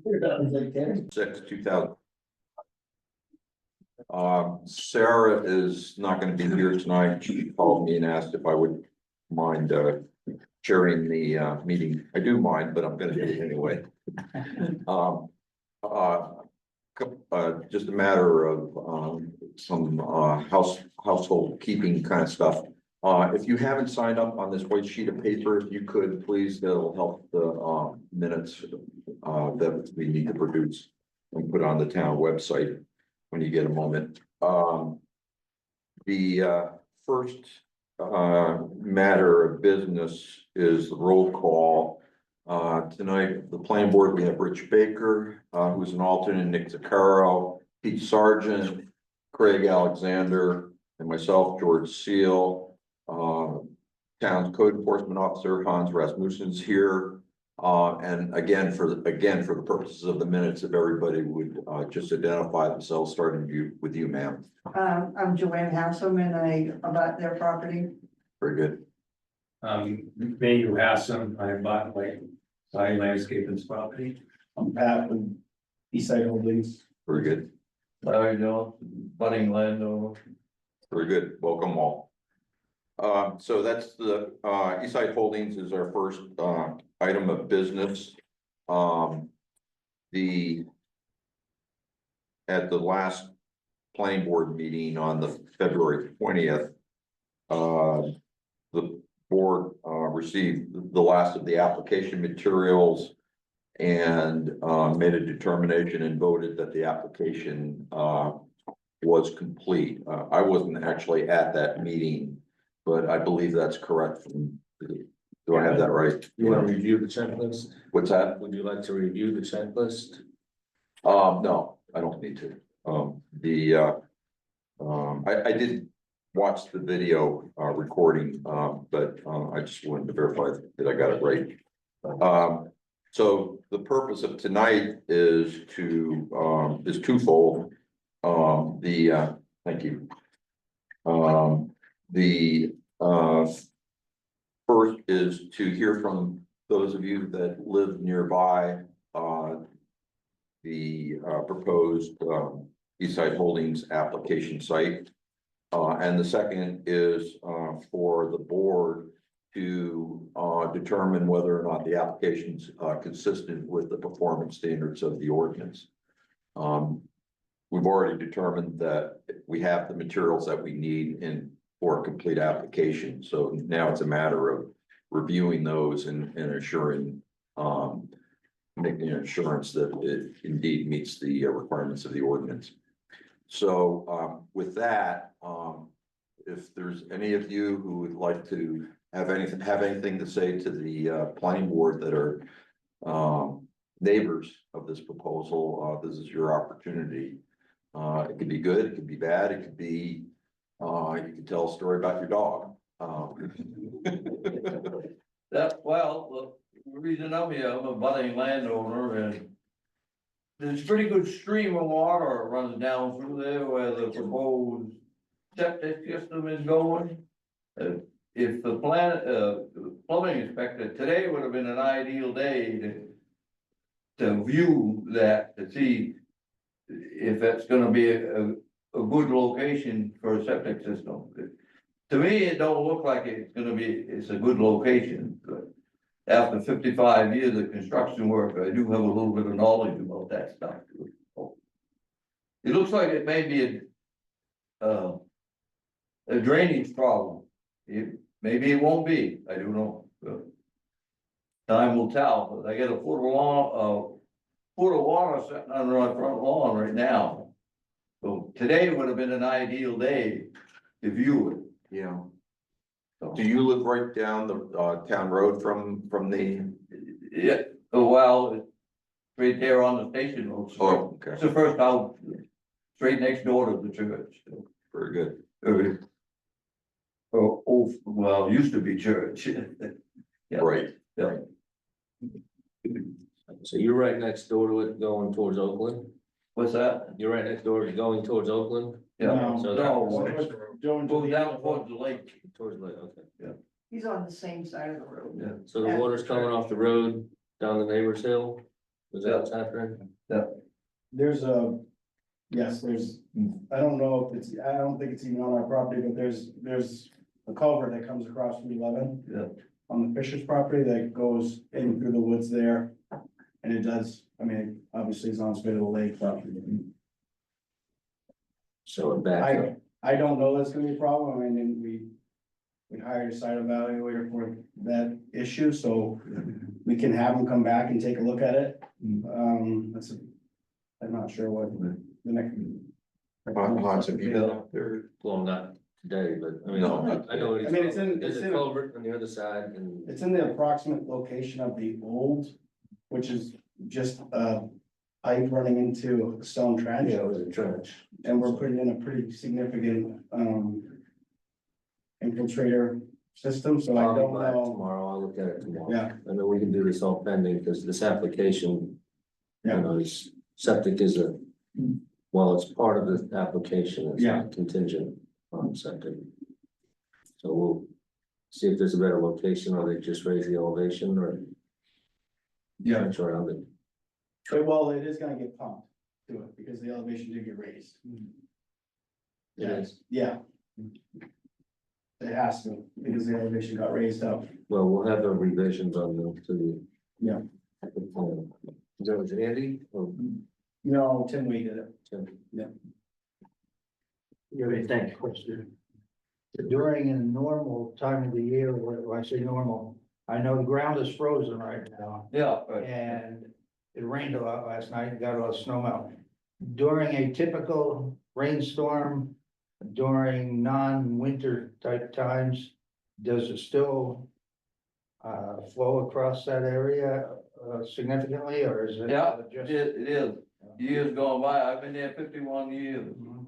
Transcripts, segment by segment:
6, 2000. Sarah is not gonna be here tonight. She called me and asked if I would mind, chairing the, meeting. I do mind, but I'm gonna do it anyway. Um, just a matter of, some, household keeping kind of stuff. If you haven't signed up on this white sheet of paper, if you could, please, that'll help the, minutes, that we need to produce and put on the town website when you get a moment. The first matter of business is the roll call. Tonight, the planning board, we have Rich Baker, who's an alternate, Nick Zaccaro, Pete Sargent, Craig Alexander, and myself, George Seal. Town's code enforcement officer, Hans Rasmussen's here. And again, for the purposes of the minutes, if everybody would just identify themselves, starting with you, ma'am. I'm Joanne Haslam and I about their property. Very good. Mayu Hassan, I bought like Side Landscaping's property. I'm Pat with Eastside Holdings. Very good. Larry Jones, budding landowner. Very good. Welcome all. So that's the Eastside Holdings is our first item of business. At the last planning board meeting on the February 20th, the board received the last of the application materials and made a determination and voted that the application was complete. I wasn't actually at that meeting, but I believe that's correct. Do I have that right? You want to review the checklist? What's that? Would you like to review the checklist? No, I don't need to. I did watch the video recording, but I just wanted to verify that I got it right. So the purpose of tonight is twofold. Thank you. First is to hear from those of you that live nearby, the proposed Eastside Holdings application site. And the second is for the board to determine whether or not the application's consistent with the performance standards of the ordinance. We've already determined that we have the materials that we need for a complete application. So now it's a matter of reviewing those and assuring, making an assurance that it indeed meets the requirements of the ordinance. So with that, if there's any of you who would like to have anything to say to the planning board that are neighbors of this proposal, this is your opportunity. It could be good, it could be bad, it could be you can tell a story about your dog. The reason I'm here, I'm a budding landowner and there's a pretty good stream of water runs down through there where the proposed septic system is going. If the plumbing inspector, today would have been an ideal day to view that, to see if that's gonna be a good location for a septic system. To me, it don't look like it's a good location, but after 55 years of construction work, I do have a little bit of knowledge about that stuff. It looks like it may be a drainage problem. Maybe it won't be, I don't know. Time will tell, but I get a foot of water sitting under my front lawn right now. So today would have been an ideal day to view it. Yeah. So, Do you live right down the town road from the? yeah, well, it's right there on the station road. Oh, okay, It's the first house, straight next door to the church. very good. Well, used to be church. Yeah. Right. Yeah. So you're right next door to it going towards Oakland? What's that? You're right next door to going towards Oakland? Yeah. No, So Goes down towards the lake. Towards the, okay. He's on the same side of the road. Yeah. So the water's coming off the road down the neighbor's hill? Was that what's happening? There's a, yes, there's, I don't know if it's, I don't think it's even on our property, but there's a culvert that comes across from 11. Yeah. On the Fisher's property that goes in through the woods there. And it does, I mean, obviously it's on its way to the lake property. So it back up. I don't know that's gonna be a problem, I mean, we hired a site evaluator for that issue, so we can have them come back and take a look at it. I'm not sure what the next. Hans, have you been out there? Well, not today, but I mean, No. I know what he's I mean, it's talking- in- There's it's a in- culvert on the other side and. It's in the approximate location of the old, which is just a pipe running into a stone trench. Yeah, it was a trench. And we're putting in a pretty significant, infiltrator system, so I I'll don't be back know. tomorrow, I'll look at it tomorrow. Yeah. I know we can do this all pending, because this application, you Yeah. know, is, septic is a, well, it's part of the application, it's Yeah. not contingent on septic. So we'll see if there's a better location, or they just raise the elevation, or. Trench around it. Well, it is gonna get pumped to it, because the elevation did get raised. It is. Yeah. It has to, because the elevation got raised up. Well, we'll have the revisions on the, to the. Yeah. Is that was it Andy or No, Tim Wade did it. Tim? Thank you, question. During a normal time of the year, when I say normal, I know the ground is frozen right now, Yeah, right. and it rained a lot last night, and got a lot of snow melt. During a typical rainstorm, during non-winter type times, does it still flow across that area significantly, or is it? Yeah, just? it is. Years gone by, I've been there 51 years, Mhm.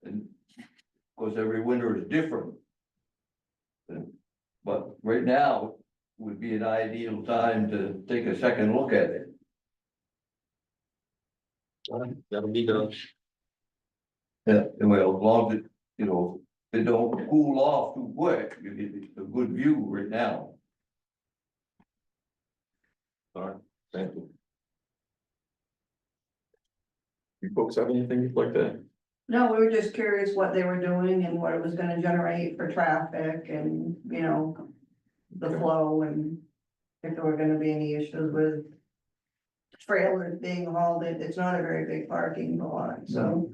and of course, every winter is different. But right now would be an ideal time to take a second look at it. That'll be done. Yeah, well, as long as it, you know, it don't cool off too quick, it's a good view right now. All right, thank you. You folks have anything like that? No, we were just curious what they were doing and what it was gonna generate for traffic and, you know, the Okay. flow and if there were gonna be any issues with trailers being hauled in. It's not a very big parking lot, so,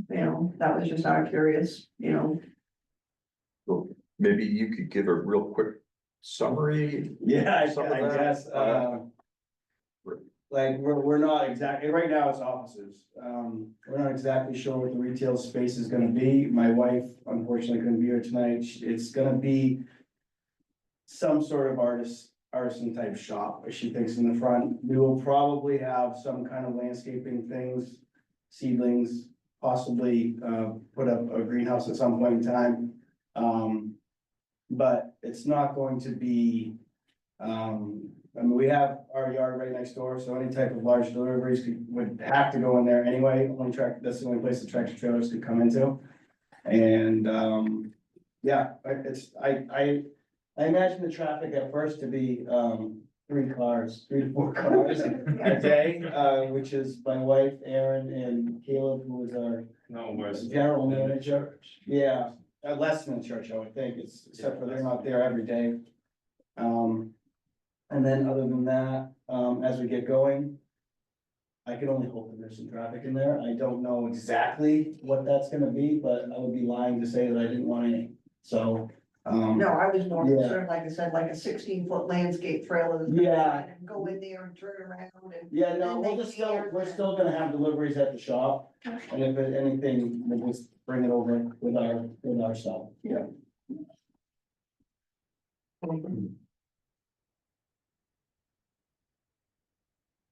you know, that was just out of curious, you know. Well, maybe you could give a real quick summary. Yeah, I Some of that, guess, like, we're not exactly, right now it's offices. We're not exactly sure what the retail space is gonna be. My wife unfortunately couldn't be here tonight. It's gonna be some sort of artisan type shop, she thinks, in the front. We will probably have some kind of landscaping things, seedlings, possibly, put up a greenhouse at some point in time. But it's not going to be, I mean, we have our yard right next door, so any type of large deliveries would have to go in there anyway. That's the only place the tractor trailers could come into. And, yeah, I imagine the traffic at first to be, 3 to 4 cars a day, which is my wife, Erin, and Caleb, who is our No, where's? general manager. Yeah, less than the church, I would think, except for they're not there every day. And then other than that, as we get going, I can only hope that there's some traffic in there. I don't know exactly what that's gonna be, but I would be lying to say that I didn't want any, so. No, I was more Yeah. concerned, like I said, like a 16-foot landscape trailer. that's gonna Yeah. run and Go in there and turn around and. Yeah, no, And they we're still gonna have deliveries at the shop, and if there's anything, we'll just bring it over with our stuff. Yeah.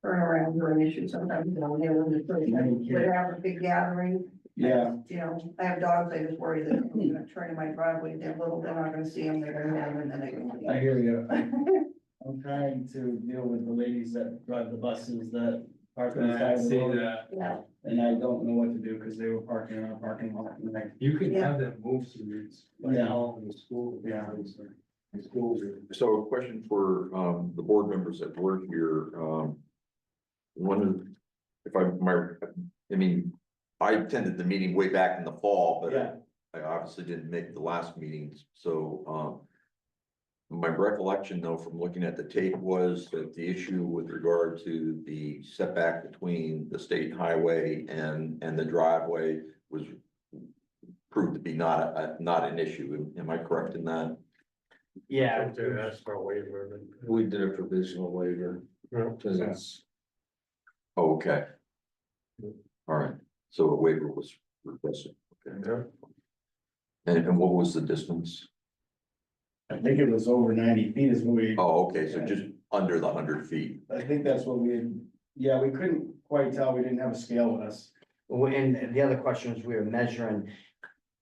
Turn around or an issue sometimes, you know, they would have a big gathering. Yeah, You know, I have dogs, I just worry that they're gonna turn in my driveway, they're little, they're not gonna see them, they're gonna have them, and then they're gonna. I hear you. I'm trying to deal with the ladies that drive the buses that park on the side I of the see road. that. Yeah, And I don't know what to do, cause they were parking in our parking lot, and You can Yeah. have them move to these, like Yeah. all in the school. Yeah. The schools are. So a question for, the board members that were here, one of, if I mean, I attended the meeting way back in the fall, but Yeah. I obviously didn't make the last meetings, so, my recollection though, from looking at the tape was that the issue with regard to the setback between the state highway and the driveway was proved to be not an issue. Am I correct in that? Yeah, To ask for a waiver. We did a provisional waiver, cause it's, Oh, okay. All right, so a waiver was requested. Okay. Yeah. And what was the distance? I think it was over 90 feet is what we, Oh, okay, so just under the 100 feet. I think that's what we, yeah, we couldn't quite tell, we didn't have a scale with us. and the other question is we were measuring.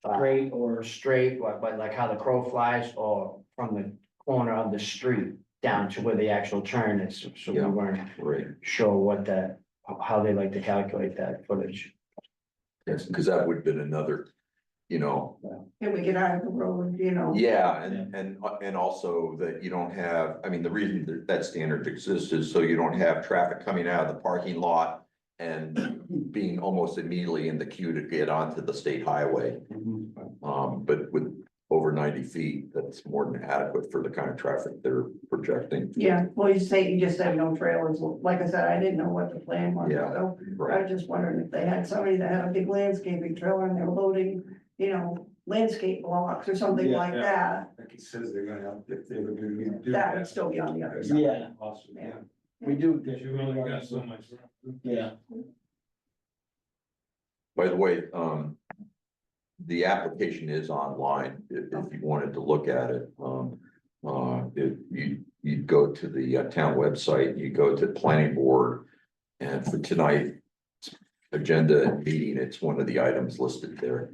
Straight or- Or straight, but like how the crow flies, or from the corner of the street down to where the actual turn is, so we Yeah. weren't Right. sure what that, how they like to calculate that footage. Yes, because that would have been another, you know, Can we get out of the road, you know? yeah, and also that you don't have, I mean, the reason that standard exists is so you don't have traffic coming out of the parking lot and being almost immediately in the queue to get onto the state highway. But with over 90 feet, that's more than adequate for the kind of traffic they're projecting. Yeah, well, you just said no trailers, like I said, I didn't know what the plan was, Yeah. so I Right, was just wondering if they had somebody that had a big landscaping trailer and they're loading, you know, landscape blocks or something Yeah, like yeah. that, Like he says they're gonna, if they were gonna do that that. would still be on the other side. Yeah. Awesome, yeah. We do. Cause you only got so much. room. Yeah, by the way, the application is online, if you wanted to look at it, if you go to the town website, you go to planning board. And for tonight's agenda and meeting, it's one of the items listed there,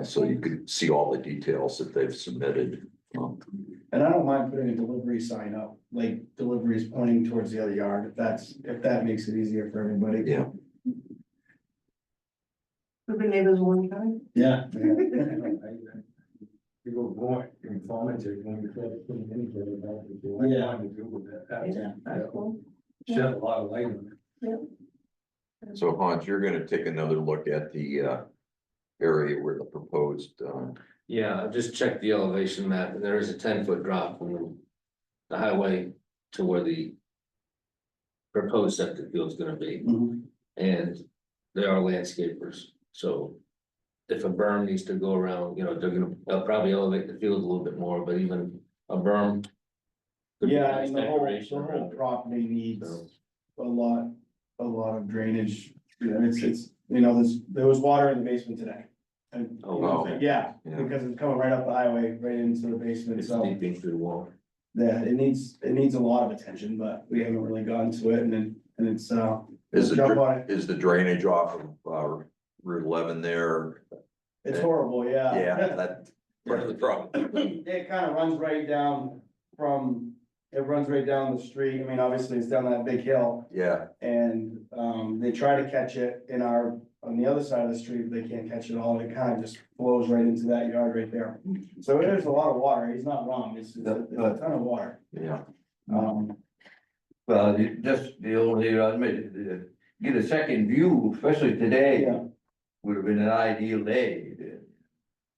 so you could see all the details that they've submitted. and I don't mind putting a delivery sign up, like deliveries pointing towards the other yard, if that makes it easier for everybody. Yeah, We've been neighbors a long time. Yeah. You go more informative when you try to put it in there about what you Yeah. want to do with that. Yeah, that's cool. Shed a lot of light on it. so Hans, you're gonna take another look at the area where the proposed, yeah, I just checked the elevation map, and there is a 10-foot drop from the highway to where the proposed septic field is gonna be, Mhm. and they are landscapers, so if a berm needs to go around, you know, they'll probably elevate the field a little bit more, but even a berm. could be Yeah, nice and the decoration whole around it. property So, needs a lot of drainage. You know, it's, you know, there was water in the basement today. And, Oh, you know, wow. yeah, Yeah. because it's coming right up the highway, right into the basement, It's so. seeping through the wall. Yeah, it needs a lot of attention, but we haven't really gotten to it, and it's, is jump on it. the drainage off of, Route 11 there? It's horrible, yeah. Yeah, that's part of the problem. It kind of runs right down it runs right down the street. I mean, obviously it's down that big hill. Yeah, And, they try to catch it on the other side of the street, but they can't catch it all. It kind of just flows right into that yard right there. So there's a lot of water. He's not wrong. It's a ton of water. yeah, Well, just the only, I admit, get a second view, especially today. Yeah. Would have been an ideal day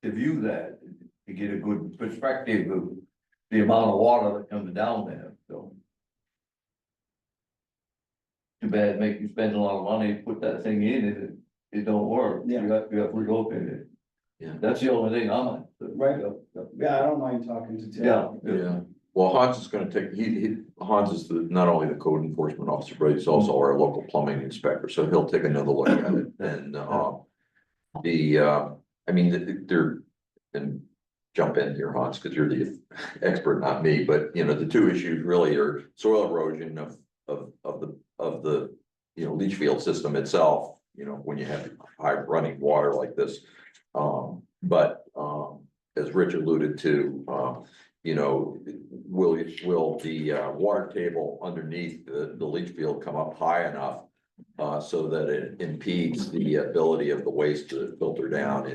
to view that, to get a good perspective of the amount of water that comes down there, so. Too bad, make you spend a lot of money, to put that thing in, and it don't work. Yeah. You have to reopen it. Yeah. That's the only thing I'm. Right. Yeah, I don't mind talking to Tim. Yeah. yeah. Well, Hans is gonna take, Hans is not only the code enforcement officer, but he's also our local plumbing inspector, so he'll take another look at it and, I mean, they're, and jump in here, Hans, because you're the expert, not me, but you know, the two issues really are soil erosion of the, you know, leach field system itself, you know, when you have high running water like this. But as Rich alluded to, you know, will the water table underneath the leach field come up high enough so that it impedes the ability of the waste to filter down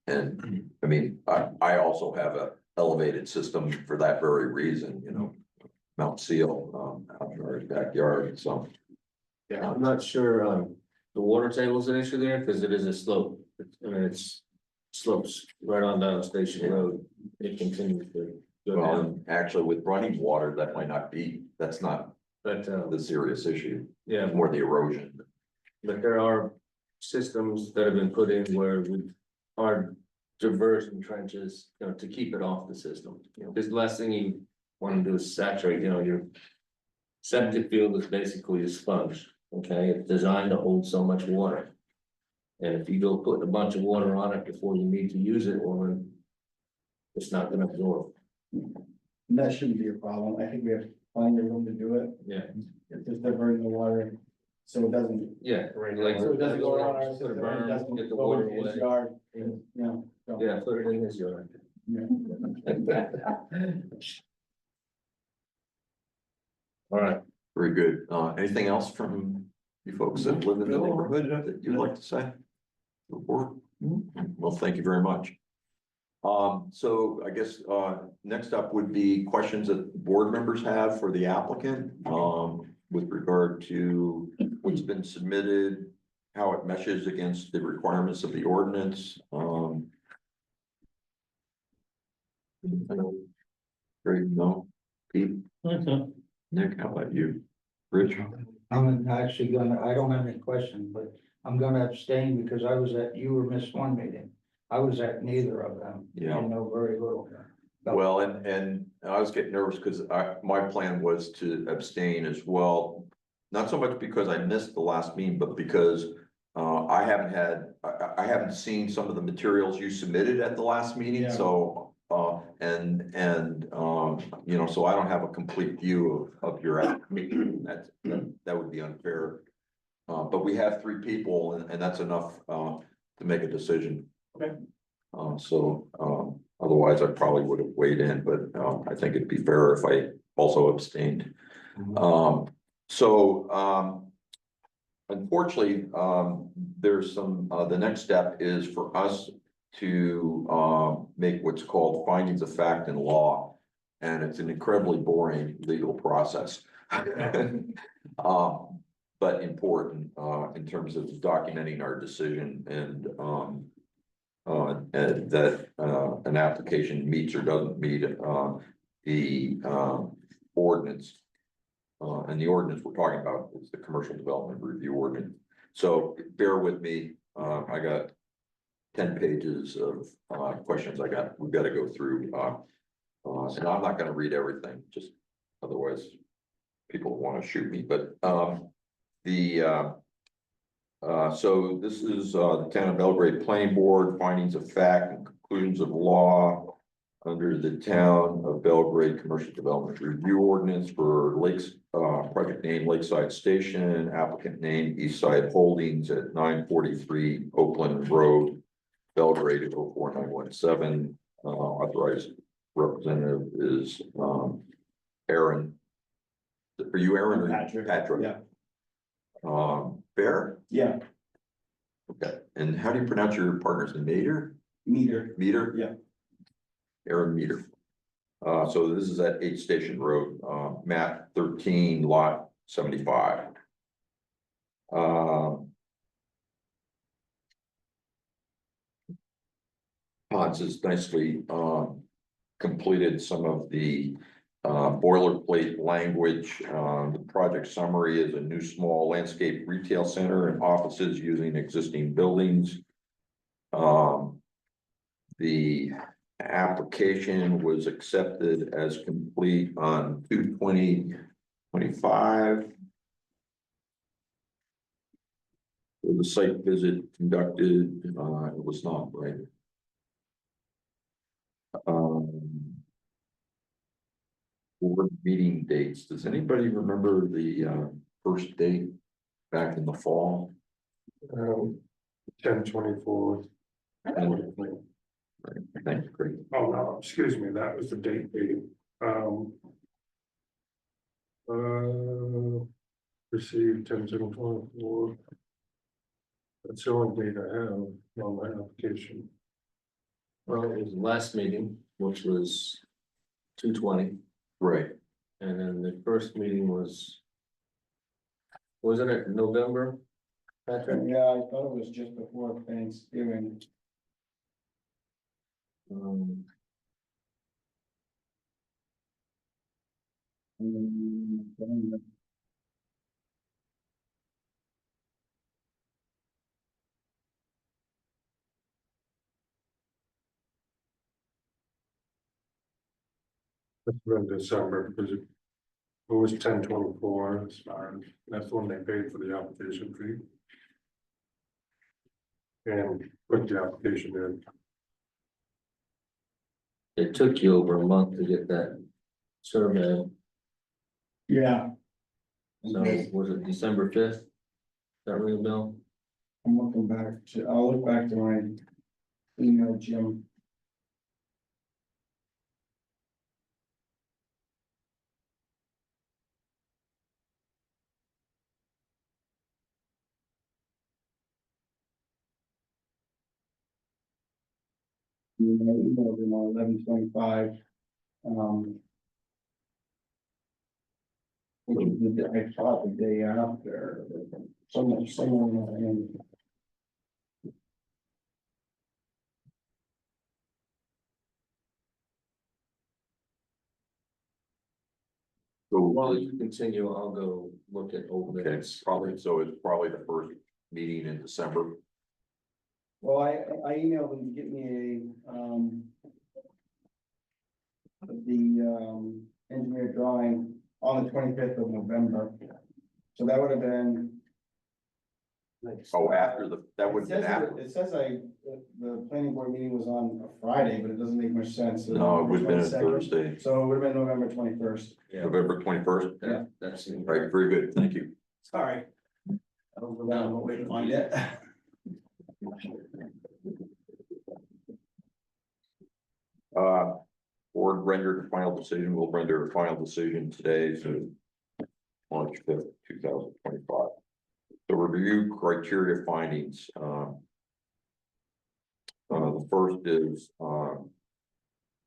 and I mean, I also have a elevated system for that very reason, you know. Mount Seal, out there, neighbor's backyard, so. Yeah, I'm not sure, the water table's an issue there, cause it is a slope, I mean, it's slopes right on down Station Road. It continues to go Well, down, and actually with running water, that might not be, that's not but, the serious issue, yeah, more the erosion. but there are systems that have been put in where we are diverting trenches, you know, to keep it off the system. You know, because the last thing you want to do is saturate, you know, your septic field is basically a sponge, okay? It's designed to hold so much water. And if you go put a bunch of water on it before you need to use it, well, then it's not gonna absorb. That shouldn't be a problem. I think we have plenty of room to do it. Yeah, It's just diverting the water, so it doesn't. yeah, like. So it doesn't go around our Put a system, it berm, doesn't get the go water into his away. yard, you know, so, Yeah, put it in his yard. yeah. All right, Very good. Anything else from you folks that live in the neighborhood that you'd like to say? Report? Well, thank you very much. So I guess, next up would be questions that board members have for the applicant, with regard to what's been submitted, how it meshes against the requirements of the ordinance, Great, no, Pete, Nick, how about you? Rich? I'm actually gonna, I don't have any questions, but I'm gonna abstain because I was at, you were missed one meeting. I was at neither of them. Yeah. I know very little. Well, and I was getting nervous because my plan was to abstain as well. Not so much because I missed the last meeting, but because I haven't seen some of the materials you submitted at the last meeting, Yeah. so. You know, so I don't have a complete view of your application. That would be unfair. But we have 3 people and that's enough to make a decision. Okay. Otherwise I probably would have weighed in, but I think it'd be fair if I also abstained. Unfortunately, there's some, the next step is for us to make what's called findings of fact in law. And it's an incredibly boring legal process. But important in terms of documenting our decision and that an application meets or doesn't meet the ordinance. And the ordinance we're talking about is the commercial development review ordinance. So bear with me, I got 10 pages of questions we've got to go through. And I'm not gonna read everything, just otherwise people want to shoot me, but so this is the Town of Belgrade Planning Board, findings of fact and conclusions of law under the Town of Belgrade Commercial Development Review Ordinance for Lakes, project name Lakeside Station, applicant name Eastside Holdings at 943 Oakland Road, Belgrade 04917. Authorized representative is Aaron. Are you Aaron or Patrick. Patrick? Yeah. Bear? Yeah, Okay, and how do you pronounce your partner's name? Meter? Meter? Yeah. Aaron Meter. So this is at 8 Station Road, map 13, lot 75. Hans has nicely completed some of the boilerplate language. The project summary is a new small landscape retail center and offices using existing buildings. The application was accepted as complete on 2/20/25. The site visit conducted, it was not, right? Board meeting dates, does anybody remember the first date back in the fall? 10/24. Right, thank you, great. Oh, no, excuse me, that was the date meeting. Received 10/24. That's the only date I have on my application. well, it was the last meeting, which was 2/20, Right, and then the first meeting was Wasn't it November? Patrick? Yeah, I thought it was just before Thanksgiving. Um, It's been December, because it was 10/24, that's when they paid for the application fee. And put the application in. It took you over a month to get that survey, Yeah. so was it December 5th? That ring a bell? I'm looking back to, I'll look back to my email, Jim. I emailed him on 11/25. Which is I thought the day after, someone. So, While you continue, I'll go look at old okay, minutes. so it's probably the first meeting in December. Well, I emailed him to get me engineer drawing on the 25th of November. So that would have been. Oh, after that would have been after. It says the planning board meeting was on a Friday, but it doesn't make much sense. No, it would have been a 22nd. Thursday, So it would have been November 21st. Yeah, November 21st. that, that's. Right, very good, thank you. Sorry. I don't know what way to find it. Board rendered a final decision, will render a final decision today, so March 5th, 2025. So review criteria findings. The first is,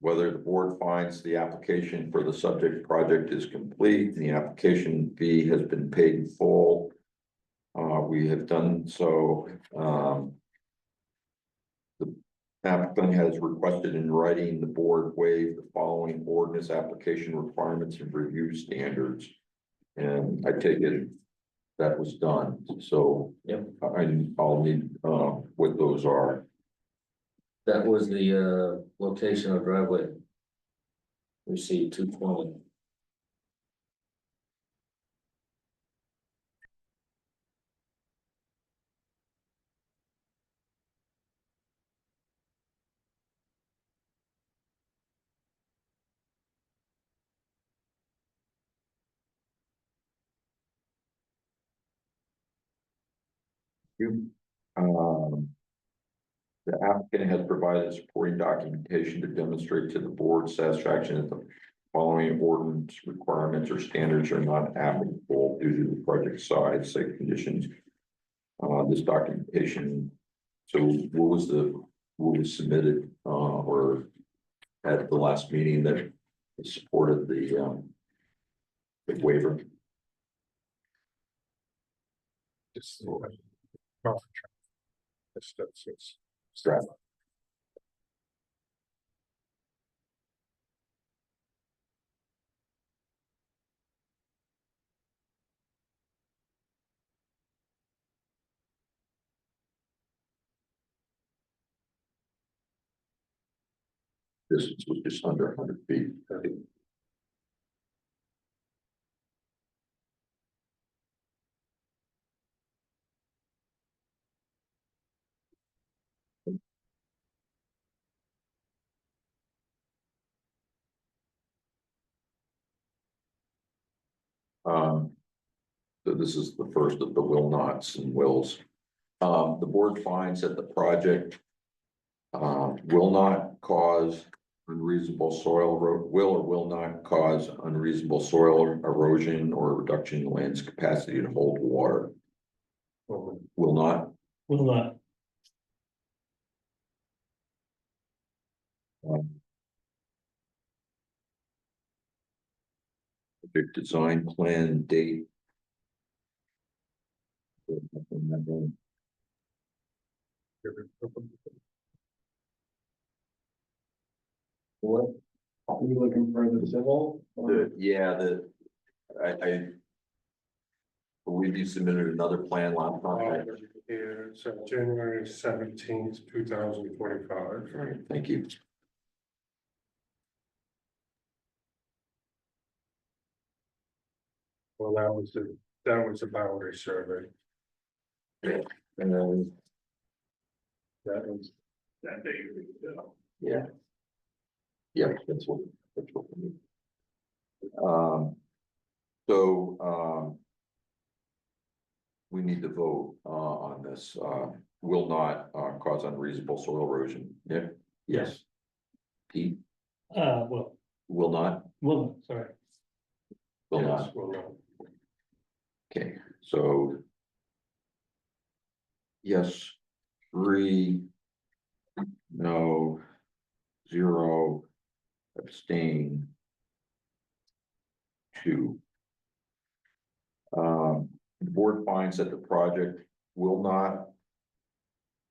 whether the board finds the application for the subject project is complete and the application fee has been paid in full. We have done so. The applicant has requested in writing the board waive the following ordinance application requirements and review standards. And I take it that was done, so. Yep. I'll need, what those are. That was the location of driveway. We see 220. You, the applicant has provided supporting documentation to demonstrate to the board's satisfaction that the following ordinance requirements or standards are not applicable due to the project size, site conditions. This documentation, so what was submitted, or at the last meeting that supported the waiver? Just. Profit. That's. Strat. This was just under 100 feet. So this is the first of the will nots and wills. The board finds that the project will not cause unreasonable soil will or will not cause unreasonable soil erosion or reduction in land's capacity to hold water. Will not. Will not. The design plan date. What? Are you looking for the civil? I believe you submitted another plan last time. Here, so January 17th, 2025. Right, thank you. Well, that was a boundary survey. And then, That was. That day. yeah. Yeah, that's what we need. We need to vote, on this, will not, cause unreasonable soil erosion, yeah? Yes. Pete, Well, will not, sorry. will Yes, not, well, no. okay, so. Yes, 3. No. 0. Abstain. 2. The board finds that the project will not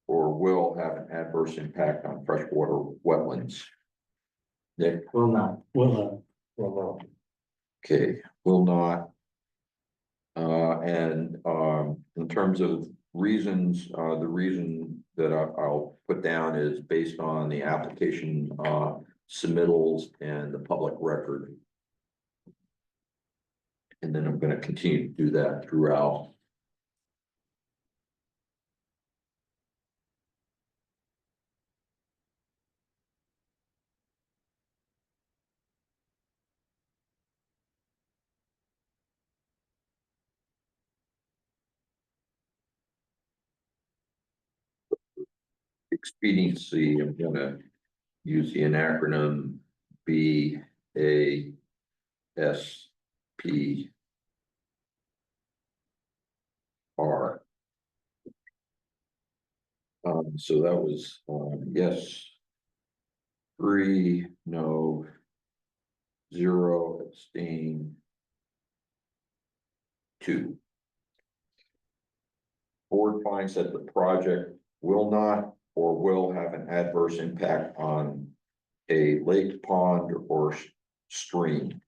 or will have an adverse impact on freshwater wetlands. Nick? Will not. Well, Okay, will not. In terms of reasons, the reason that I'll put down is based on the application, submittals and the public record. And then I'm gonna continue to do that throughout. Expediency, I'm gonna use the acronym BASP. So that was, yes. 3, no. 0, abstain. 2. Board finds that the project will not or will have an adverse impact on a lake, pond, or stream.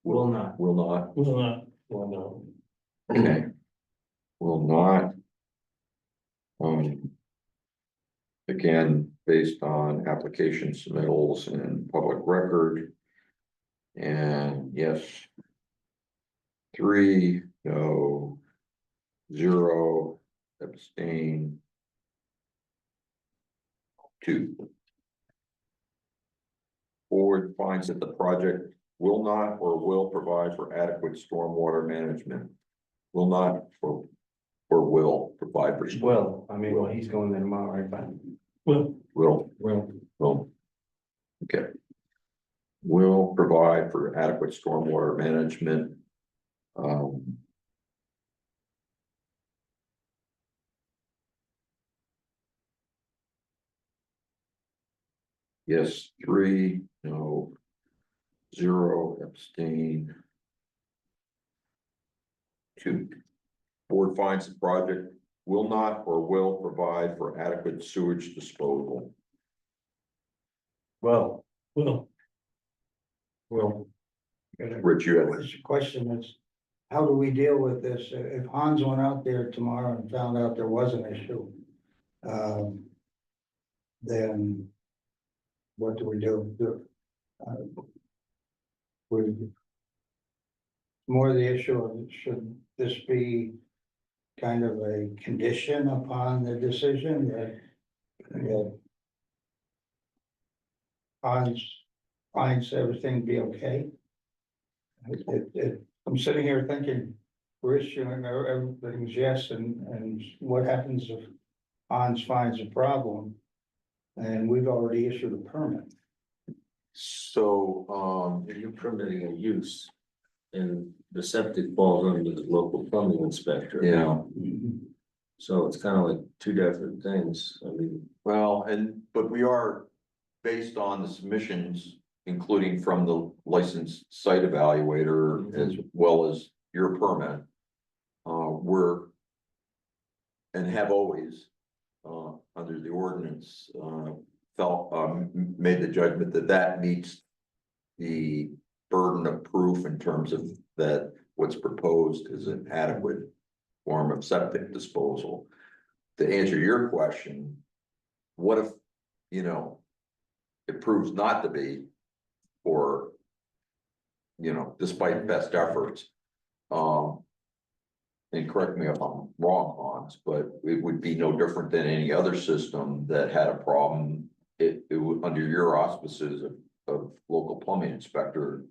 Will not. Will not, well, no. okay. Will not. Again, based on application submittals and public record. And yes. 3, no. 0, abstain. 2. Board finds that the project will not or will provide for adequate stormwater management. Will not or will provide for. Will, I mean, well, he's going there tomorrow, right, but. Will. Okay. Will provide for adequate stormwater management. Yes, 3, no. 0, abstain. 2. Board finds the project will not or will provide for adequate sewage disposal. Well. Well, Rich, you have, The question is, how do we deal with this? If Hans went out there tomorrow and found out there was an issue, then what do we do? More the issue of, should this be kind of a condition upon the decision that Hans finds everything be okay? I'm sitting here thinking, we're issuing everything's yes, and what happens if Hans finds a problem? And we've already issued a permit. so, If you're permitting a use and the septic falls under the local plumbing inspector. yeah, So it's kind of like two different things. I mean, well, but we are based on the submissions, including from the licensed site evaluator as well as your permit. We're and have always, under the ordinance, felt, made the judgment that that meets the burden of proof in terms of that what's proposed is an adequate form of septic disposal. To answer your question, what if, you know, it proves not to be, or, you know, despite best efforts? And correct me if I'm wrong, Hans, but it would be no different than any other system that had a problem. It would, under your auspices of local plumbing inspector,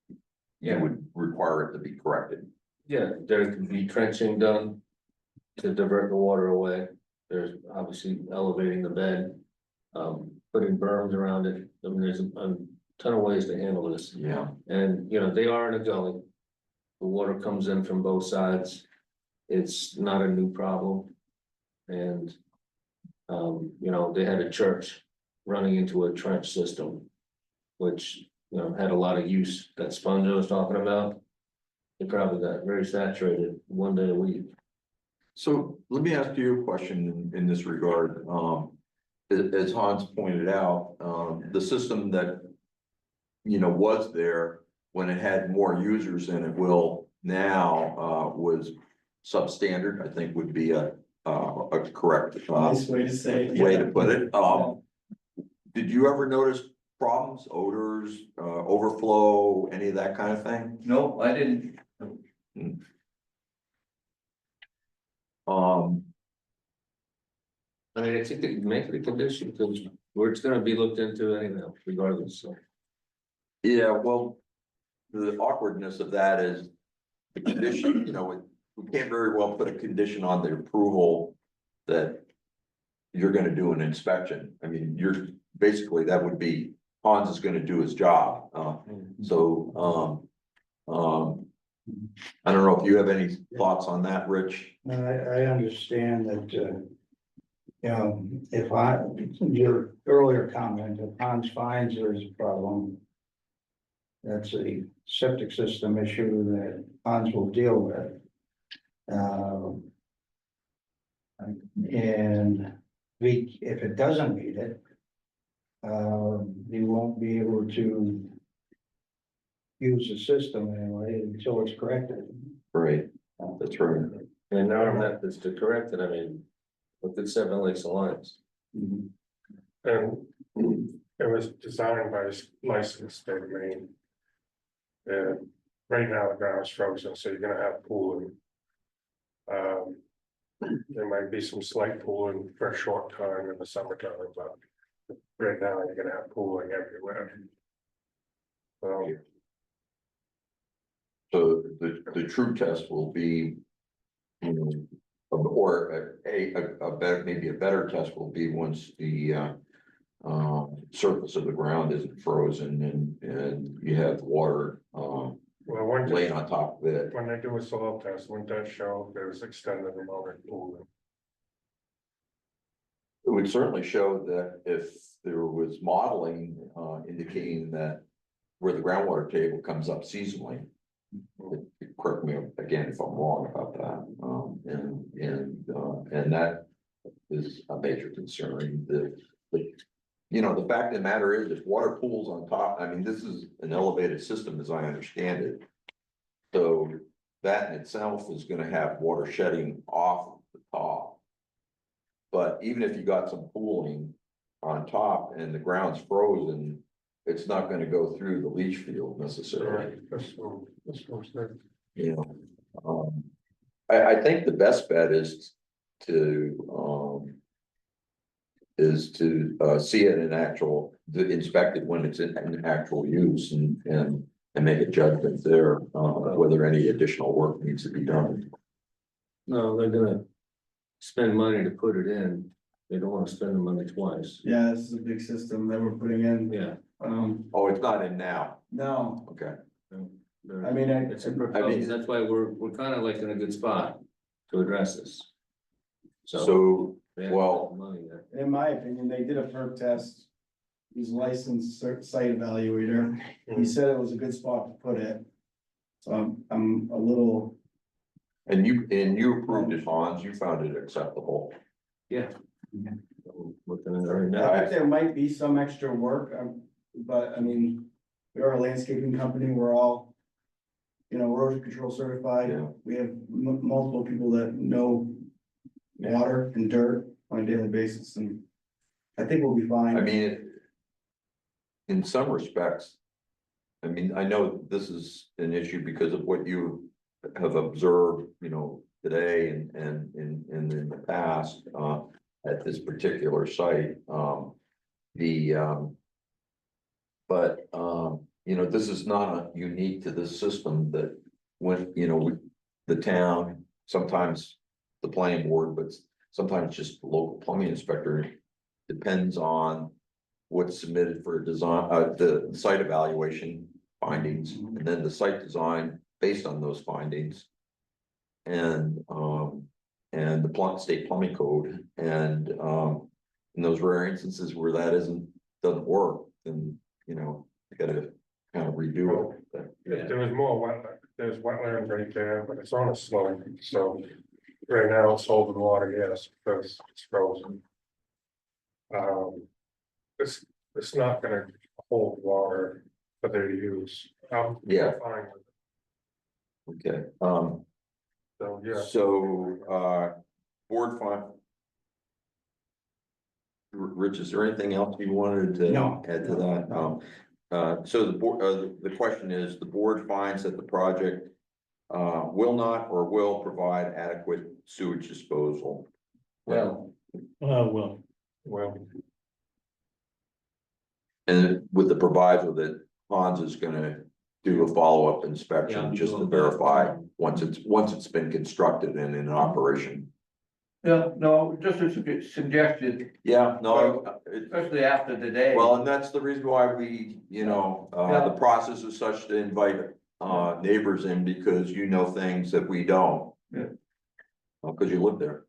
you Yeah. would require it to be corrected. Yeah, there could be trenching done to divert the water away. There's obviously elevating the bed, putting berms around it. I mean, there's a ton of ways to handle this. Yeah. And, you know, they are in a gully. The water comes in from both sides. It's not a new problem. And, you know, they had a church running into a trench system, which, you know, had a lot of use. That sponge I was talking about, it probably got very saturated one day a week. So let me ask you a question in this regard. As Hans pointed out, the system that, you know, was there when it had more users than it will now, was substandard, I think would be a correct, Nice way to say it. way to put it. Did you ever notice problems, odors, overflow, any of that kind of thing? No, I didn't. I mean, I think they can make it a condition because it's gonna be looked into anyhow, regardless, so. Yeah, well, the awkwardness of that is the condition, you know, we can't very well put a condition on the approval that you're gonna do an inspection. I mean, you're, basically, that would be, Hans is gonna do his job. So, I don't know if you have any thoughts on that, Rich? I understand that, you know, your earlier comment, if Hans finds there's a problem, that's a septic system issue that Hans will deal with. And if it doesn't meet it, he won't be able to use the system anyway until it's corrected. Right, that's right. And there are methods to correct it, I mean, look at Seven Lakes Alliance. And it was designed by a licensed state of Maine. And right now the ground is frozen, so you're gonna have pooling. There might be some slight pooling for a short time in the summertime, but right now you're gonna have pooling everywhere. So the true test will be, you know, or a better, maybe a better test will be once the surface of the ground isn't frozen and you have water Well, laying on top of it. when they do a soil test, wouldn't that show there's extended amount of pooling? It would certainly show that if there was modeling indicating that where the groundwater table comes up seasonally. Correct me again if I'm wrong about that, and that is a major concern. You know, the fact of the matter is, if water pools on top, I mean, this is an elevated system as I understand it. So that in itself is gonna have water shedding off the top. But even if you got some pooling on top and the ground's frozen, it's not gonna go through the leach field necessarily. That's what I'm You know, I think the best bet is to see it in actual, inspect it when it's in actual use and make a judgment there, whether any additional work needs to be done. No, they're gonna spend money to put it in, they don't wanna spend the money twice. Yeah, this is a big system that we're putting in. Yeah. Oh, it's not in now, No, okay. I mean, It's a proposal, that's why we're kind of like in a good spot to address this. So, they have well- money there. in my opinion, they did a perk test. He's a licensed site evaluator. He said it was a good spot to put it. So I'm a little And you approved it, Hans, you found it acceptable. Yeah. Looking at it right I now. think there might be some extra work, but I mean, we are a landscaping company, we're all. You know, erosion control certified, Yeah. we have multiple people that know. Water and dirt on a daily basis, and I think we'll be fine. I mean, in some respects, I mean, I know this is an issue because of what you have observed, you know, today and in the past, at this particular site, but, you know, this is not unique to this system that when, you know, the town, sometimes the planning board, but sometimes just the local plumbing inspector depends on what's submitted for design, the site evaluation findings, and then the site design based on those findings. And the state plumbing code, and, in those rare instances where that doesn't work, then, you know, you gotta kind of redo it. But, If there was more wetland, there's wetlands right there, but it's on a slope, so right now it's holding water, yes, because it's frozen. It's not gonna hold water for their use. Yeah. Fine with it. Okay, So, yeah, so, board fine. Rich, is there anything else you wanted to No. add to that? So the board, the question is, the board finds that the project will not or will provide adequate sewage disposal. Well, Well, well, And with the proviso that Hans is gonna do a follow-up Yeah, inspection I'm just to doing verify that. once it's been constructed and in operation. yeah, no, just a suggestion, Yeah, no, especially after today. well, and that's the reason why we, you know, Yeah. the process is such to invite neighbors in, because you know things that we don't. Yeah. Cause you live there.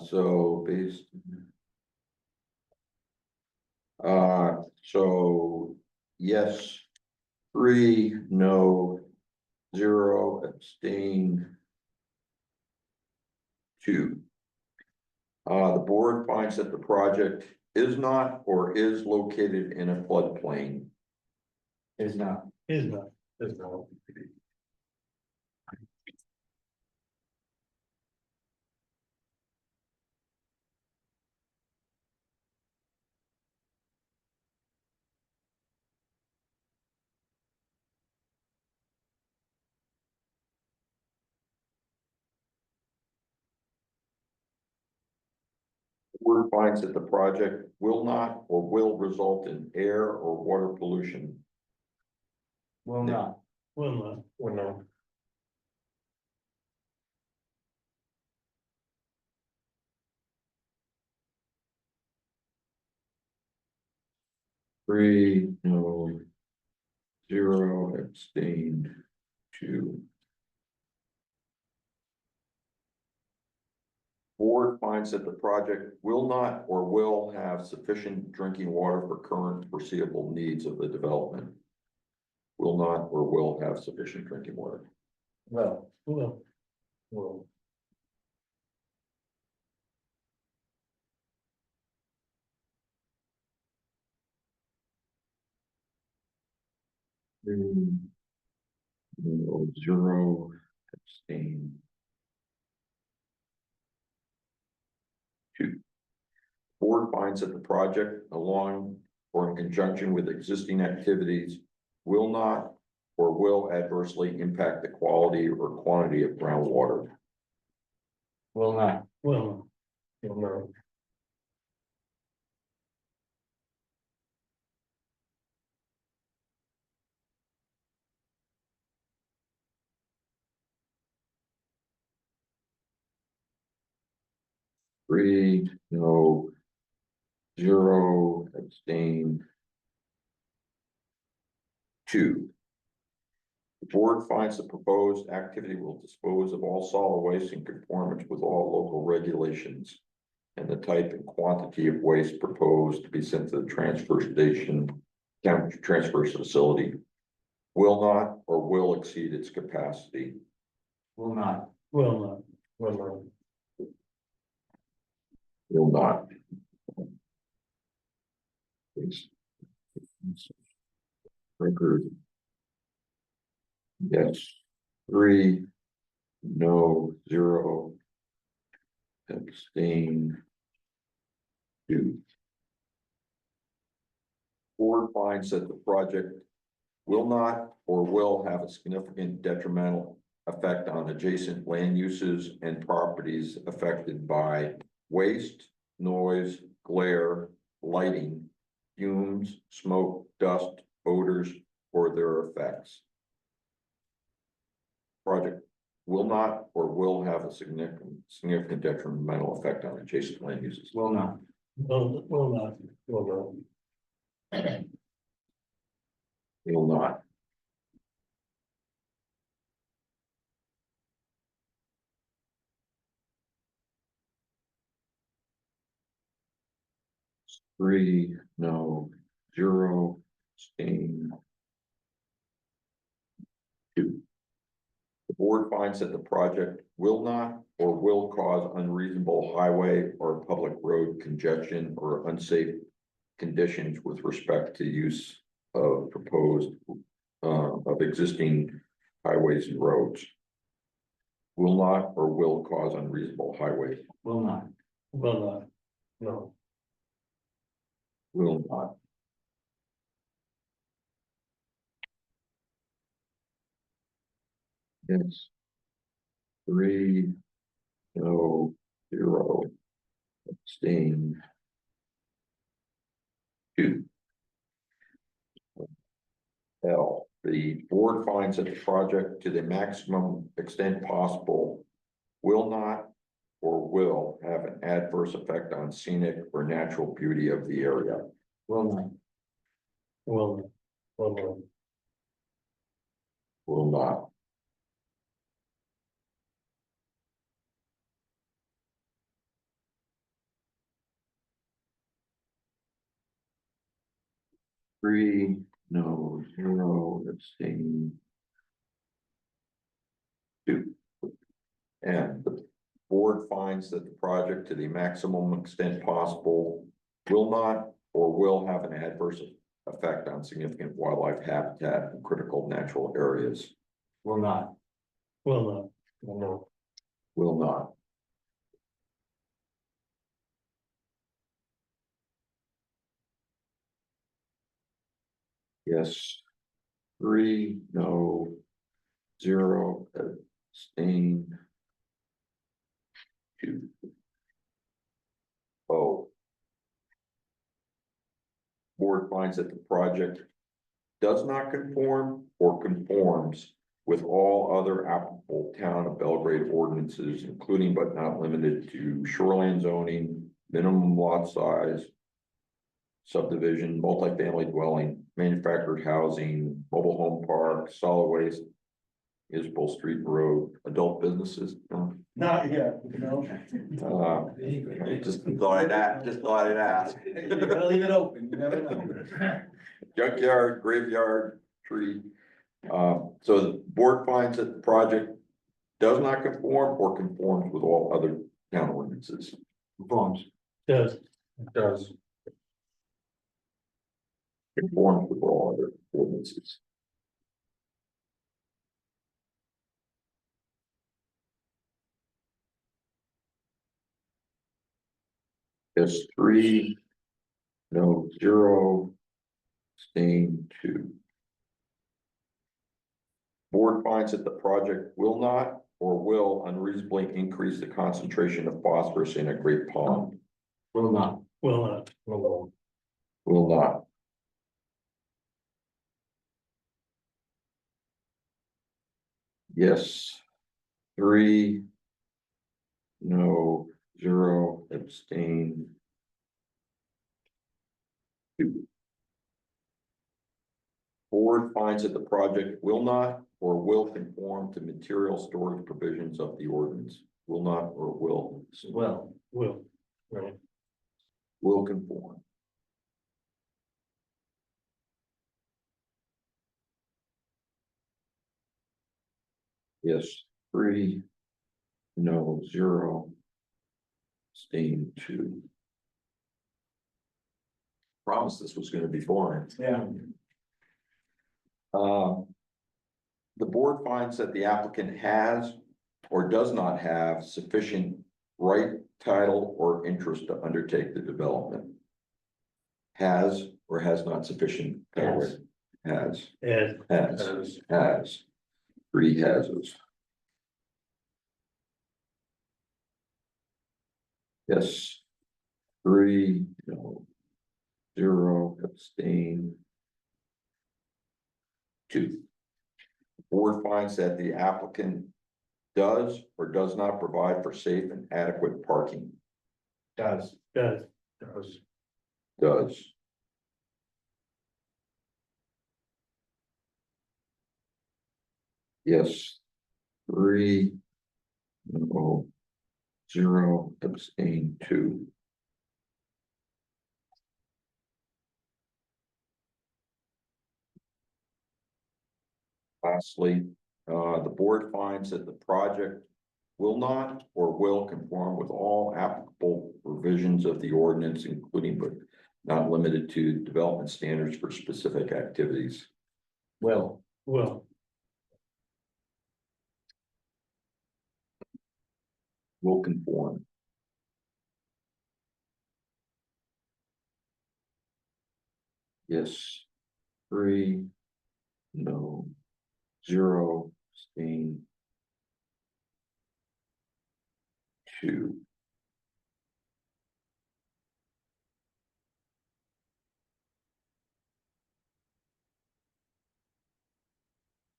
So based. So, yes, 3, no, 0, abstain. 2. The board finds that the project is not or is located in a floodplain. Is not. is not. there's no. The board finds that the project will not or will result in air or water pollution. Will not. Will not. Well, no, 3, no, 0, abstained, 2. Board finds that the project will not or will have sufficient drinking water for current foreseeable needs of the development. Will not or will have sufficient drinking water. Well. Will. well, No, 0, abstain. 2. Board finds that the project, along or in conjunction with existing activities, will not or will adversely impact the quality or quantity of groundwater. Will not. Will well, no, 3, no, 0, abstain. 2. The board finds the proposed activity will dispose of all solid waste in conformance with all local regulations. And the type and quantity of waste proposed to be sent to the transfer station, transfer facility will not or will exceed its capacity. Will not. Will not. Will not. Will not. Record. Yes, 3, no, 0. Abstain. 2. Board finds that the project will not or will have a significant detrimental effect on adjacent land uses and properties affected by waste, noise, glare, lighting, fumes, smoke, dust, odors, or their effects. Project will not or will have a significant detrimental effect on adjacent land uses. Will not. Will not. Will Will not. Three, no, 0, abstain. 2. The board finds that the project will not or will cause unreasonable highway or public road congestion or unsafe conditions with respect to use of proposed of existing highways and roads. Will not or will cause unreasonable highway. Will not. Will not. No. Will not. Yes. 3, no, 0, abstain. 2. L, the board finds that the project to the maximum extent possible will not or will have an adverse effect on scenic or natural beauty of the area. Will not. Will not. Will not. Will not. Three, no, 0, abstain. 2. And the board finds that the project to the maximum extent possible will not or will have an adverse effect on significant wildlife habitat and critical natural areas. Will not. Will not. Will not. Will not. Yes. 3, no, 0, abstain. 2. Oh. Board finds that the project does not conform or conforms with all other applicable town of Belgrade ordinances, including but not limited to shoreline zoning, minimum lot size, subdivision, multifamily dwelling, manufactured housing, mobile home park, solid waste, municipal street and road, adult businesses. Not yet, no. Just thought I'd ask. You gotta leave it open, you never know. Junkyard, graveyard, tree. So the board finds that the project does not conform or conforms with all other town ordinances. Conforms. Does. Does. Conforms with all other ordinances. Yes, 3, no, 0, abstain 2. Board finds that the project will not or will unreasonably increase the concentration of phosphorus in a great pond. Will not. Will not. Will Will not. Yes. 3, no, 0, abstain. 2. Board finds that the project will not or will conform to material storage provisions of the ordinance. Will not or will. Will. Will. Right. Will conform. Yes, 3. No, 0. Abstain 2. Promised this was gonna be boring. Yeah. The board finds that the applicant has or does not have sufficient right, title, or interest to undertake the development. Has or has not sufficient. Has. Has, And has. 3 has's. Yes. 3, no. 0, abstain. 2. The board finds that the applicant does or does not provide for safe and adequate parking. does. Does. Yes. 3. No. 0, abstain 2. Lastly, the board finds that the project will not or will conform with all applicable provisions of the ordinance, including but not limited to development standards for specific activities. Well, Will conform. Yes. 3. No. 0, abstain. 2.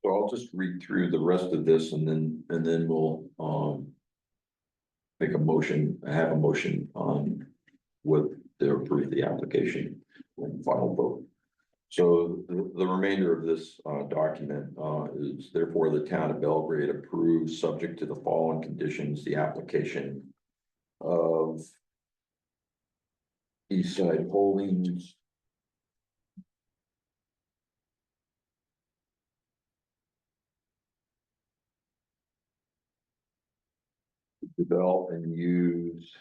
So I'll just read through the rest of this and then we'll, make a motion, have a motion on with to approve the application and final vote. So the remainder of this, document, is therefore the town of Belgrade approves, subject to the following conditions, the application of Eastside Holdings develop and use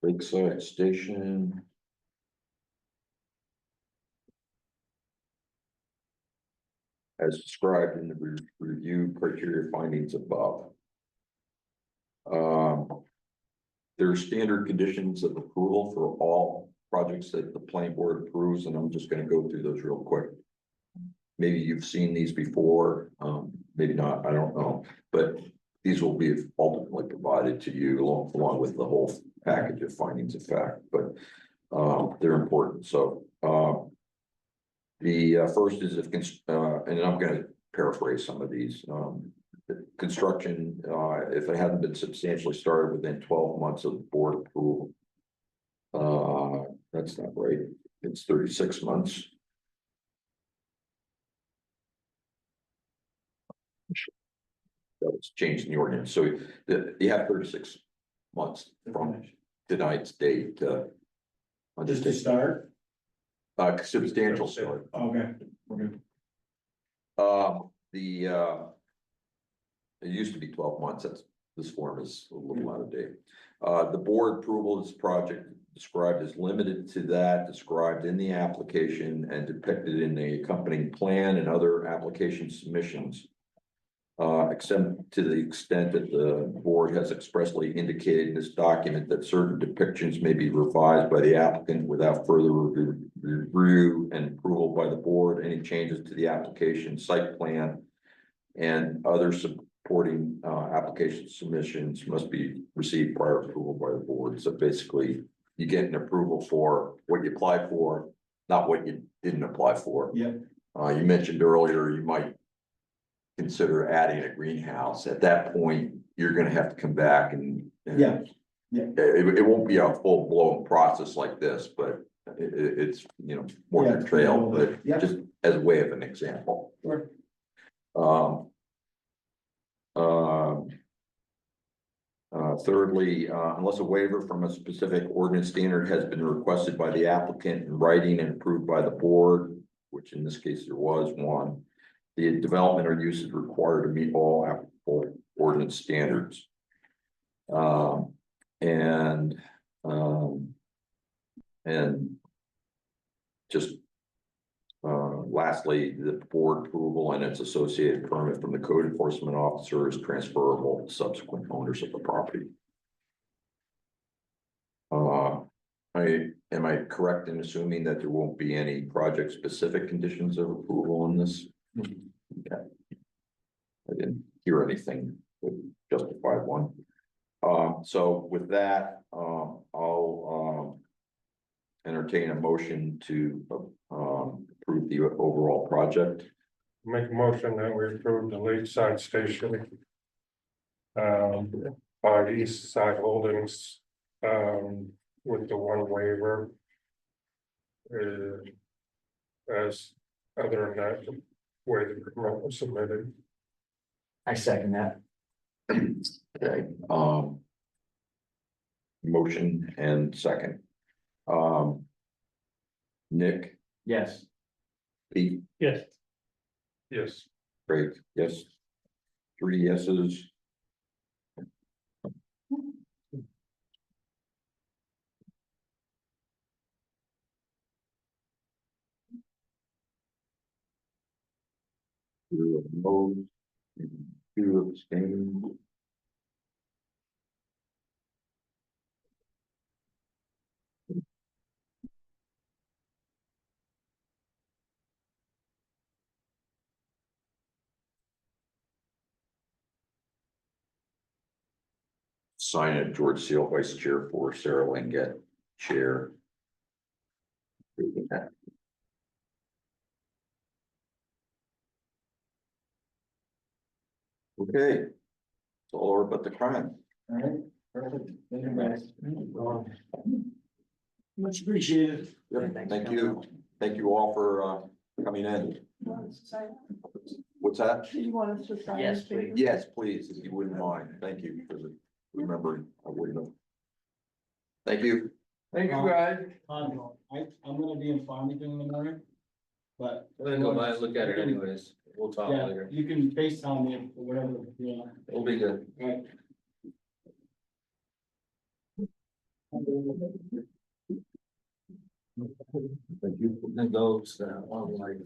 Lakeside Station as described in the review criteria findings above. There are standard conditions of approval for all projects that the planning board approves, and I'm just gonna go through those real quick. Maybe you've seen these before, maybe not, I don't know, but these will be ultimately provided to you along with the whole package of findings of fact, but they're important, so the first is if, and I'm gonna paraphrase some of these, construction, if it hadn't been substantially started within 12 months of the board approval. That's not right, it's 36 months. That was changed in the ordinance, so you have 36 months from tonight's date to. Just to start, Substantial start. okay, It used to be 12 months, this form is a little out of date. The board approval of this project described as limited to that described in the application and depicted in the accompanying plan and other application submissions. Except to the extent that the board has expressly indicated in this document that certain depictions may be revised by the applicant without further review and approval by the board. Any changes to the application, site plan, and other supporting application submissions must be received prior approval by the board. So basically, you get an approval for what you applied for, not what you didn't apply for. yeah, You mentioned earlier, you might consider adding a greenhouse. At that point, you're gonna have to come back and. Yeah, yeah. It won't be a full blown process like this, but it's, more Yeah, than a trail, but yeah. just as a way of an example. Sure. Thirdly, unless a waiver from a specific ordinance standard has been requested by the applicant in writing and approved by the board, which in this case there was one. the development or use is required to meet all applicable ordinance standards. And, and just lastly, the board approval and its associated permit from the code enforcement officer is transferable to subsequent owners of the property. Am I correct in assuming that there won't be any project-specific conditions of approval on this? Okay. I didn't hear anything that justified one. So with that, I'll entertain a motion to approve the overall project. Make a motion that we approve the Lakeside Station. By East Side Holdings, with the one waiver. As other than that, the way the permit was submitted. I second that. Okay, motion and second. Nick, Yes. Pete, Yes. Yes. Craig, yes. 3 yeses. Two opposed, 2 abstaining. Sign it, George Seal, Vice Chair, for Sarah Langett, Chair. Okay. It's all over but the crime. All right, perfect. Thank you, guys. Much appreciated. Yep, thank you. Thank you all for coming in. What's that? Do you want us to sign? Yes, this paper? please. Yes, please, if you wouldn't mind. Thank you for remembering. I wouldn't have. Thank you. Thank you, guys. I'm gonna be in Farmington in the morning. But. We're gonna go by and look at it anyways, we'll talk Yeah, later, you can FaceTime me or whatever, yeah. we'll be good. Right. Thank you. Then goes, online.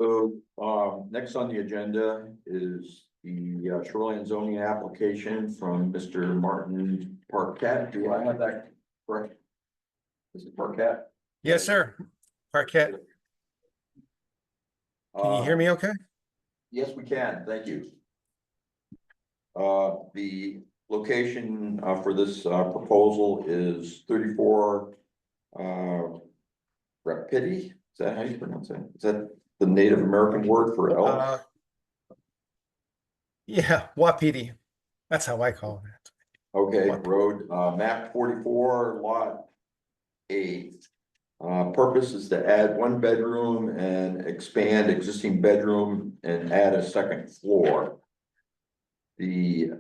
So, next on the agenda is the shoreline zoning application from Mr. Martin Parquette. Do I have that correct? Is it Parquette? Yes, sir. Parquet, can you hear me okay? Yes, we can. Thank you. The location for this proposal is 34 Rapidi. Is that how you pronounce it? Is that the Native American word for elk? Yeah, Wapiti. That's how I call it. Okay, What? road, map 44, lot 8. Purpose is to add 1 bedroom and expand existing bedroom and add a 2nd floor. The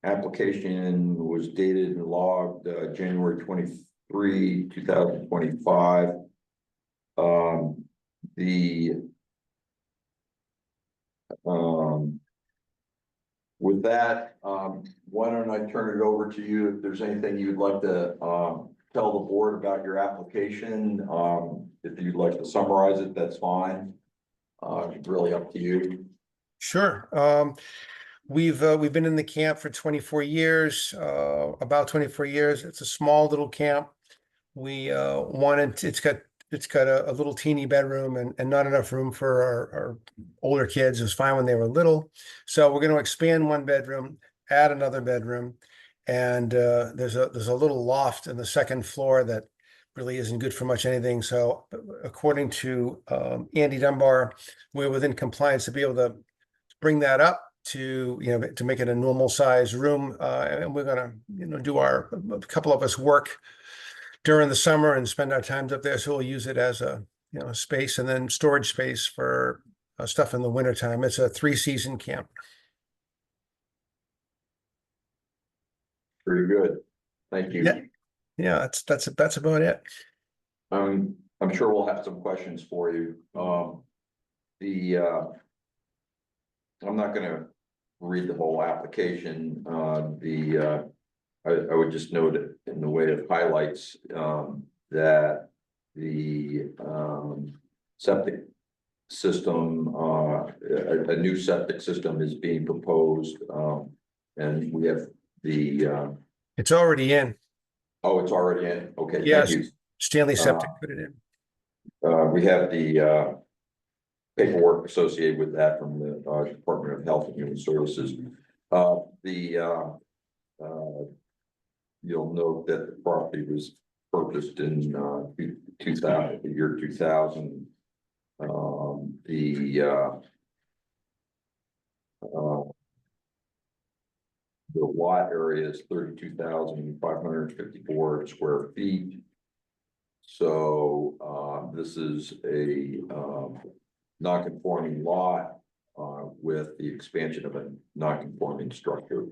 application was dated and logged January 23, 2025. the with that, why don't I turn it over to you if there's anything you'd like to tell the board about your application? If you'd like to summarize it, that's fine. It's really up to you. Sure. We've been in the camp for 24 years, about 24 years. It's a small little camp. We it's got a little teeny bedroom and not enough room for our older kids. It was fine when they were little. So we're going to expand one bedroom, add another bedroom. And there's a little loft in the second floor that really isn't good for much anything. So according to Andy Dunbar, we're within compliance to be able to bring that up to, to make it a normal size room. And we're going to, do a couple of us work during the summer and spend our times up there. So we'll use it as a, space and then storage space for stuff in the wintertime. It's a 3-season camp. Pretty good. Thank you. Yeah, that's about it. I'm sure we'll have some questions for you. I'm not gonna read the whole application. I would just note it in the way of highlights, that the septic system, a new septic system is being proposed, and we have It's already in. oh, it's already in. Okay, Yes. thank you. Stanley Septic put it in. We have the paperwork associated with that from the Department of Health and Human Services. You'll note that the property was purchased in 2000, the year 2000. The lot area is 32,554 square feet. So this is a non-conforming lot with the expansion of a non-conforming structure.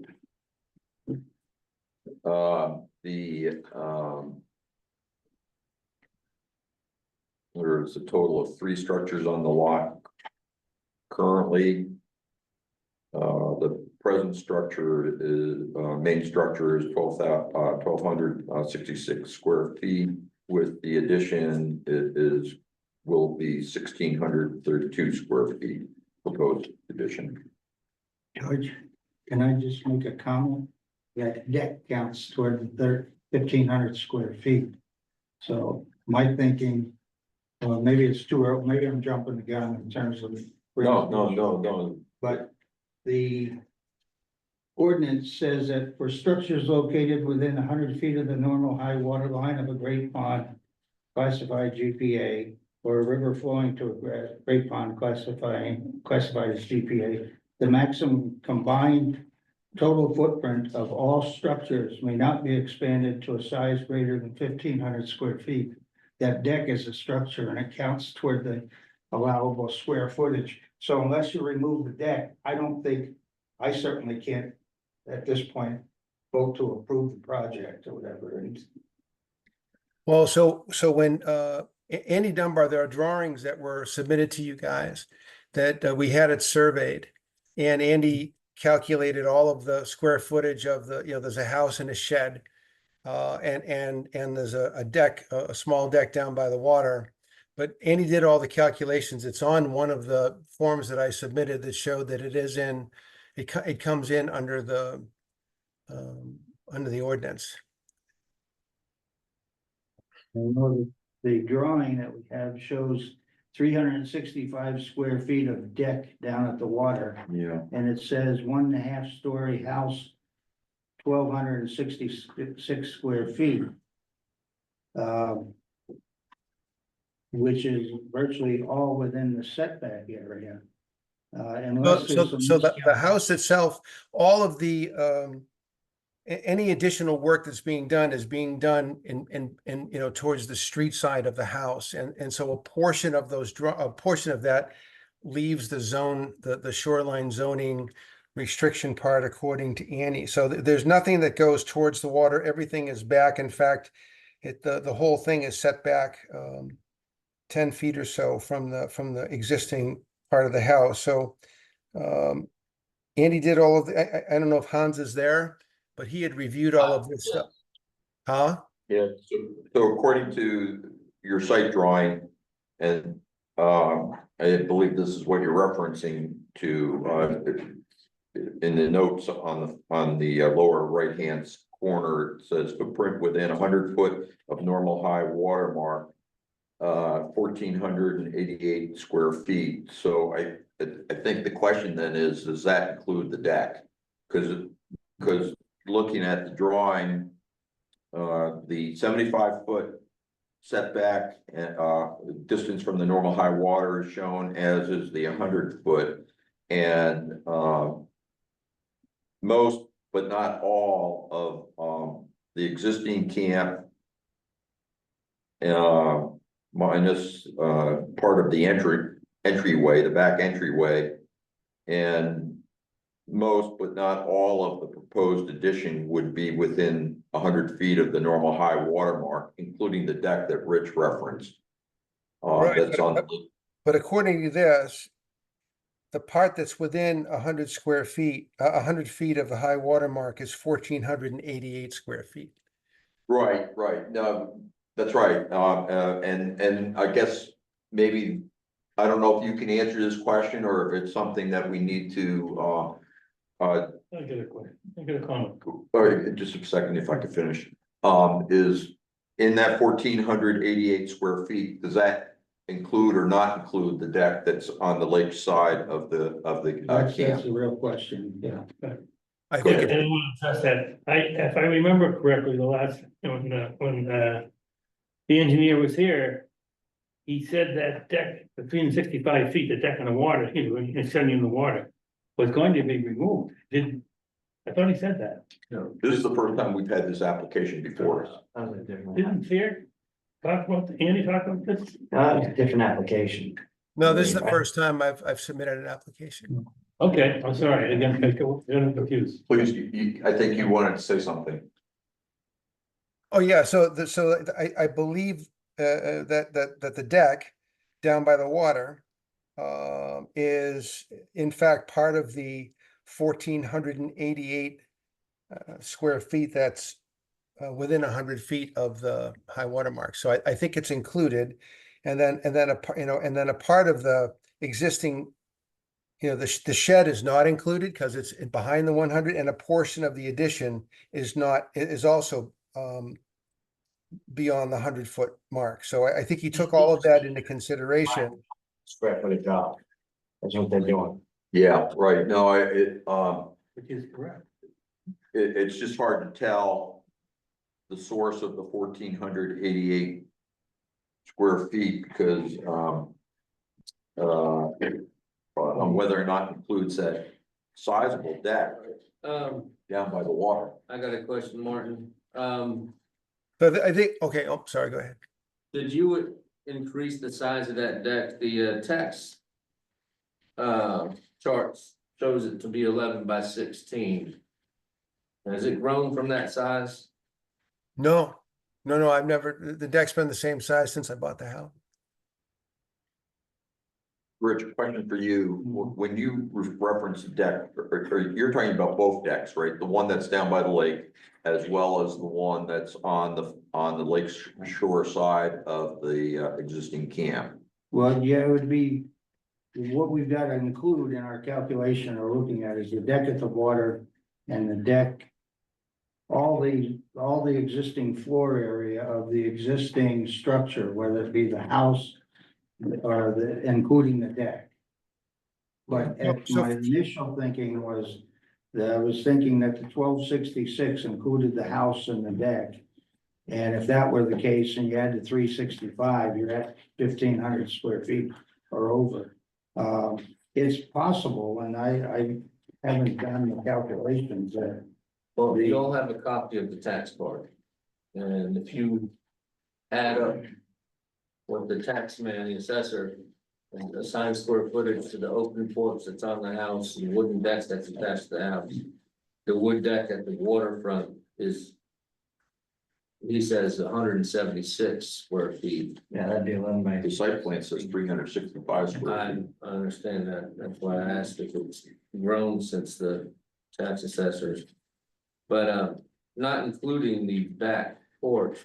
There's a total of 3 structures on the lot currently. The present structure is main structure is 1,266 square feet. With the addition, it will be 1,632 square feet proposed addition. George, can I just make a comment? That deck counts toward the 1,500 square feet. So my thinking, well, maybe it's too early, maybe I'm jumping the gun in terms of. No. But the ordinance says that for structures located within 100 feet of the normal high water line of a great pond, classified GPA, or a river flowing to a great pond classified as GPA, the maximum combined total footprint of all structures may not be expanded to a size greater than 1,500 square feet. That deck is a structure and it counts toward the allowable square footage. So unless you remove the deck, I certainly can't at this point vote to approve the project or whatever. Well, so when Andy Dunbar, there are drawings that were submitted to you guys that we had it surveyed, and Andy calculated all of the square footage of the, there's a house and a shed, and there's a deck, a small deck down by the water. But Andy did all the calculations. It's on one of the forms that I submitted that showed that it is in, it comes in under the ordinance. I know that the drawing that we have shows 365 square feet of deck down at the water. Yeah. And it says 1.5 story house, 1,266 square feet. Which is virtually all within the setback area. Unless So there's some the house itself, all of the any additional work that's being done is being done in towards the street side of the house, and so a portion of that leaves the zone, the shoreline zoning restriction part, according to Annie. So there's nothing that goes towards the water. Everything is back. In fact, the whole thing is set back 10 feet or so from the existing part of the house. So Andy did all of the, I don't know if Hans is there, but he had reviewed all of this stuff. Huh? Yeah, so according to your site drawing, and I believe this is what you're referencing to, in the notes on the lower right-hand corner, it says footprint within 100 foot of normal high water mark. 1,488 square feet, so I think the question then is, does that include the deck? Because looking at the drawing, the 75-foot setback and distance from the normal high water is shown, as is the 100-foot, and most but not all of the existing camp minus part of the entryway, the back entryway, and most but not all of the proposed addition would be within 100 feet of the normal high water mark, including the deck that Rich referenced. Right, That's on the, But according to this, the part that's within 100 square feet, 100 feet of the high water mark is 1,488 square feet. right, no, that's right, and I guess maybe, I don't know if you can answer this question, or if it's something that we need to, I get a question, I get a comment. or just a second, if I could finish, is in that 1,488 square feet, does that include or not include the deck that's on the lake side of the That's camp? a real question, yeah. I Go think ahead. it- And want to address that, if I remember correctly, the last, when the engineer was here. He said that deck between 65 feet, the deck on the water, extending the water, was going to be removed. I thought he said that. This is the first time we've had this application before us. Didn't Fear Andy talk about this? It's a different application. No, this is the first time I've submitted an application. Okay, I'm sorry, again, I got confused. Please, I think you wanted to say something. Oh, yeah, so I believe that the deck down by the water is in fact part of the 1,488 square feet that's within 100 feet of the high water mark. So I think it's included. And then a part of the existing, the shed is not included because it's behind the 100, and a portion of the addition is also beyond the 100-foot mark. So I think he took all of that into consideration. Square footage drop. That's what they're doing. Yeah, right, no, Which is correct. it's just hard to tell the source of the 1,488 square feet, because on whether or not includes that sizable deck down by the water. I got a question, Martin. So I think, okay, oh, sorry, go ahead. Did you increase the size of that deck? The text charts shows it to be 11 by 16. Has it grown from that size? No, I've never, the deck's been the same size since I bought the house. Rich, question for you, when you reference the deck, or you're talking about both decks, right? The one that's down by the lake, as well as the one that's on the lake shore side of the existing camp. Well, yeah, it would be, what we've got to include in our calculation or looking at is the deck at the water and the deck. All the existing floor area of the existing structure, whether it be the house or including the deck. But my initial thinking was that I was thinking that the 1266 included the house and the deck. And if that were the case and you add the 365, you're at 1,500 square feet or over. It's possible, and I haven't done the calculations there. Well, we all have a copy of the tax card. And if you add up what the tax man, the assessor, and assign square footage to the open porch that's on the house, and the wooden decks that's attached to the house. The wood deck at the waterfront is he says 176 square feet. Yeah, that'd be 11 by. The site plan says 365 square I feet. understand that, that's why I asked if it's grown since the tax assessors. But, not including the back porch,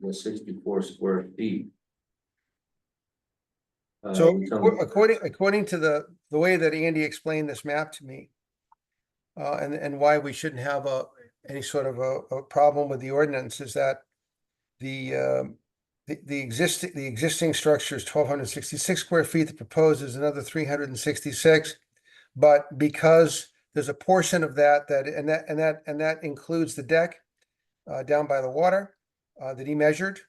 the 64 square feet. So becomes- according to the way that Andy explained this map to me, and why we shouldn't have any sort of a problem with the ordinance is that the existing structure is 1,266 square feet, the proposed is another 366. But because there's a portion of that includes the deck down by the water that he measured.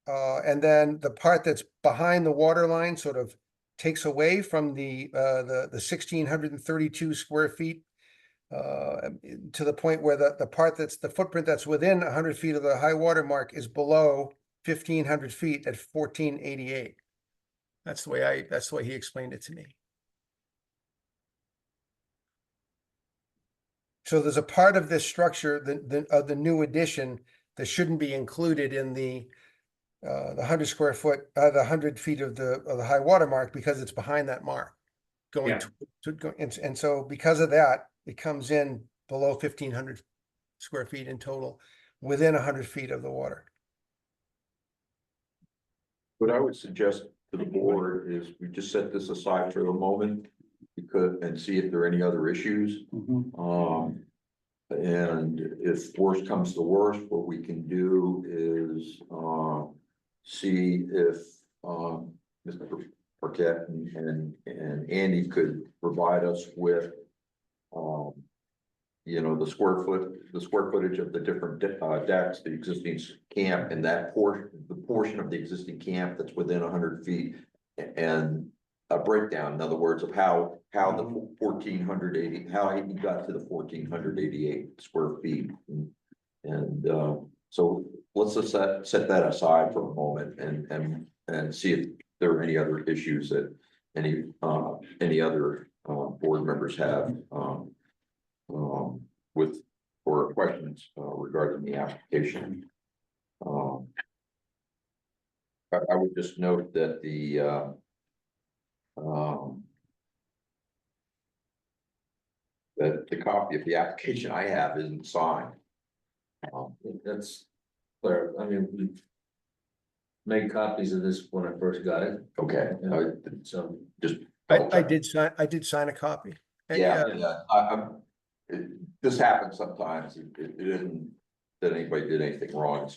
And then the part that's behind the water line sort of takes away from the 1,632 square feet to the point where the part that's the footprint that's within 100 feet of the high water mark is below 1,500 feet at 1488. That's the way he explained it to me. So there's a part of this structure, of the new addition, that shouldn't be included in the 100 square foot, the 100 feet of the high water mark, because it's behind that mark. Going and so because of that, it comes in below 1,500 square feet in total, within 100 feet of the water. What I would suggest to the board is we just set this aside for the moment, and see if there are any other issues. And if worst comes to worst, what we can do is, see if, Mr. Parquet and Andy could provide us with, the square footage of the different decks, the existing camp, and the portion of the existing camp that's within 100 feet, and a breakdown, in other words, of how the 1,480, how he got to the 1,488 square feet. And so let's just set that aside for a moment and see if there are any other issues that any other board members have with or questions regarding the application. I would just note that that the copy of the application I have isn't signed. That's clear, I mean, we made copies of this when I first got it, Okay, so. just. I did sign a copy. And Yeah, this happens sometimes, it isn't that anybody did anything wrong.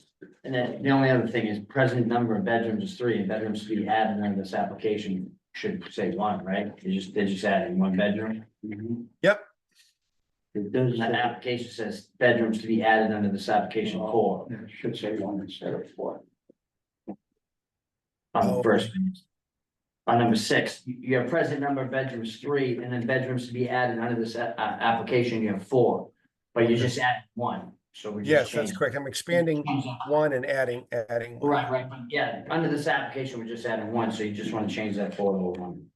And then the only other thing is present number of bedrooms is 3, and bedrooms to be added under this application should say 1, right? They're just adding 1 bedroom. Yep. It does, And that application says bedrooms to be added under this application 4 it should say 1 instead of 4. on the Oh. first page. On number 6, you have present number of bedrooms 3, and then bedrooms to be added under this application, you have 4. But you just add 1, so we just Yes, that's changed. correct. I'm expanding one and adding one. Right, but yeah, under this application, we're just adding 1, so you just want to change that 4 to a 1.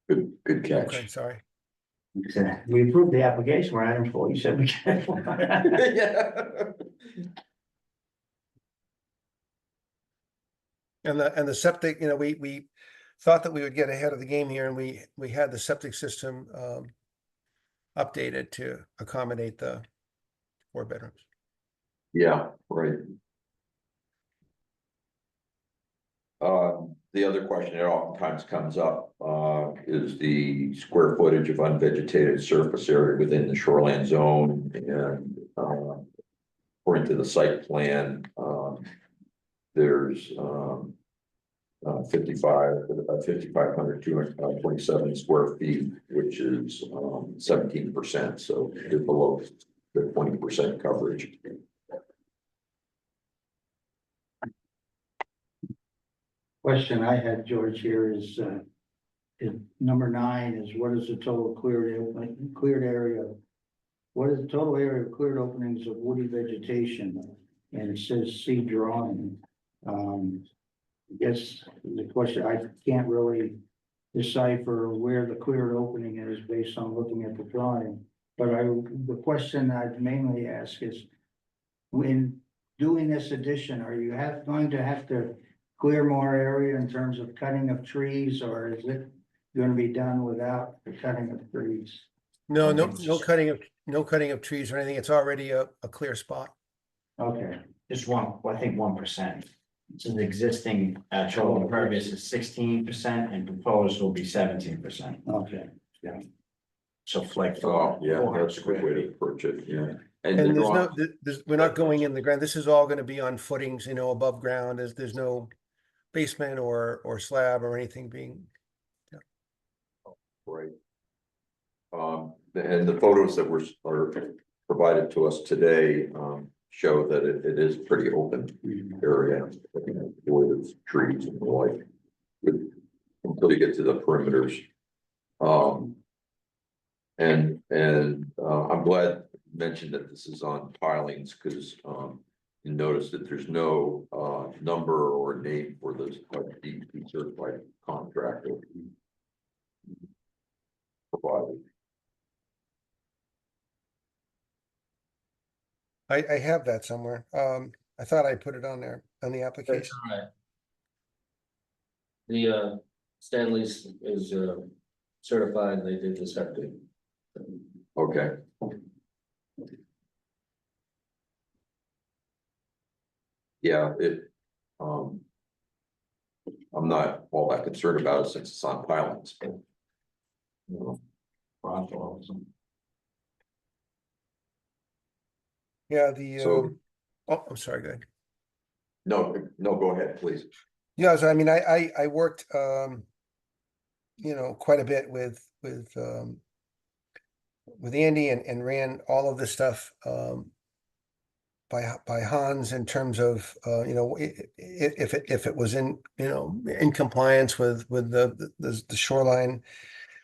Good Okay, catch. sorry. We approved the application, we're adding 4, you said we can. Yeah. And the septic, we thought that we would get ahead of the game here, and we had the septic system updated to accommodate the 4 bedrooms. Yeah, right. The other question that oftentimes comes up, is the square footage of unvegetated surface area within the shoreline zone, and, according to the site plan, there's, 5,527 square feet, which is, 17%, so they're below the 20% coverage. Question I had, George, here is number 9 is what is the total cleared area? What is the total area of cleared openings of woody vegetation? And it says see drawing. I guess the question, I can't really decipher where the cleared opening is based on looking at the drawing. But the question I'd mainly ask is, in doing this addition, are you going to have to clear more area in terms of cutting of trees, or is it gonna be done without the cutting of trees? No, no, Okay. no cutting of trees or anything. It's already a clear spot. Okay, Just one, well, I think 1%. So the existing actual impervious is 16% and proposed will be 17%. okay. So like. Oh, yeah, 400 that's a good way to approach it, yeah. And And the there's no, drawing, we're not going in the ground. This is all gonna be on footings, above ground. There's no basement or slab or anything being, right. And the photos that are provided to us today, show that it is pretty open area. With trees and the like. Until you get to the perimeters. I'm glad you mentioned that this is on pilings, because, you notice that there's no, number or name for this, like, DEP certified contractor. Provided. I have that somewhere. I thought I put it on there, on the That's application. all right. The Stanley's is certified, they did the septic. Okay. Yeah, I'm not all that concerned about it since it's on pilings, but. Yeah, So- oh, I'm sorry, go ahead. No, go ahead, please. Yeah, so I mean, I worked, quite a bit with Andy and ran all of this stuff, by Hans in terms of, if it was in compliance with the shoreline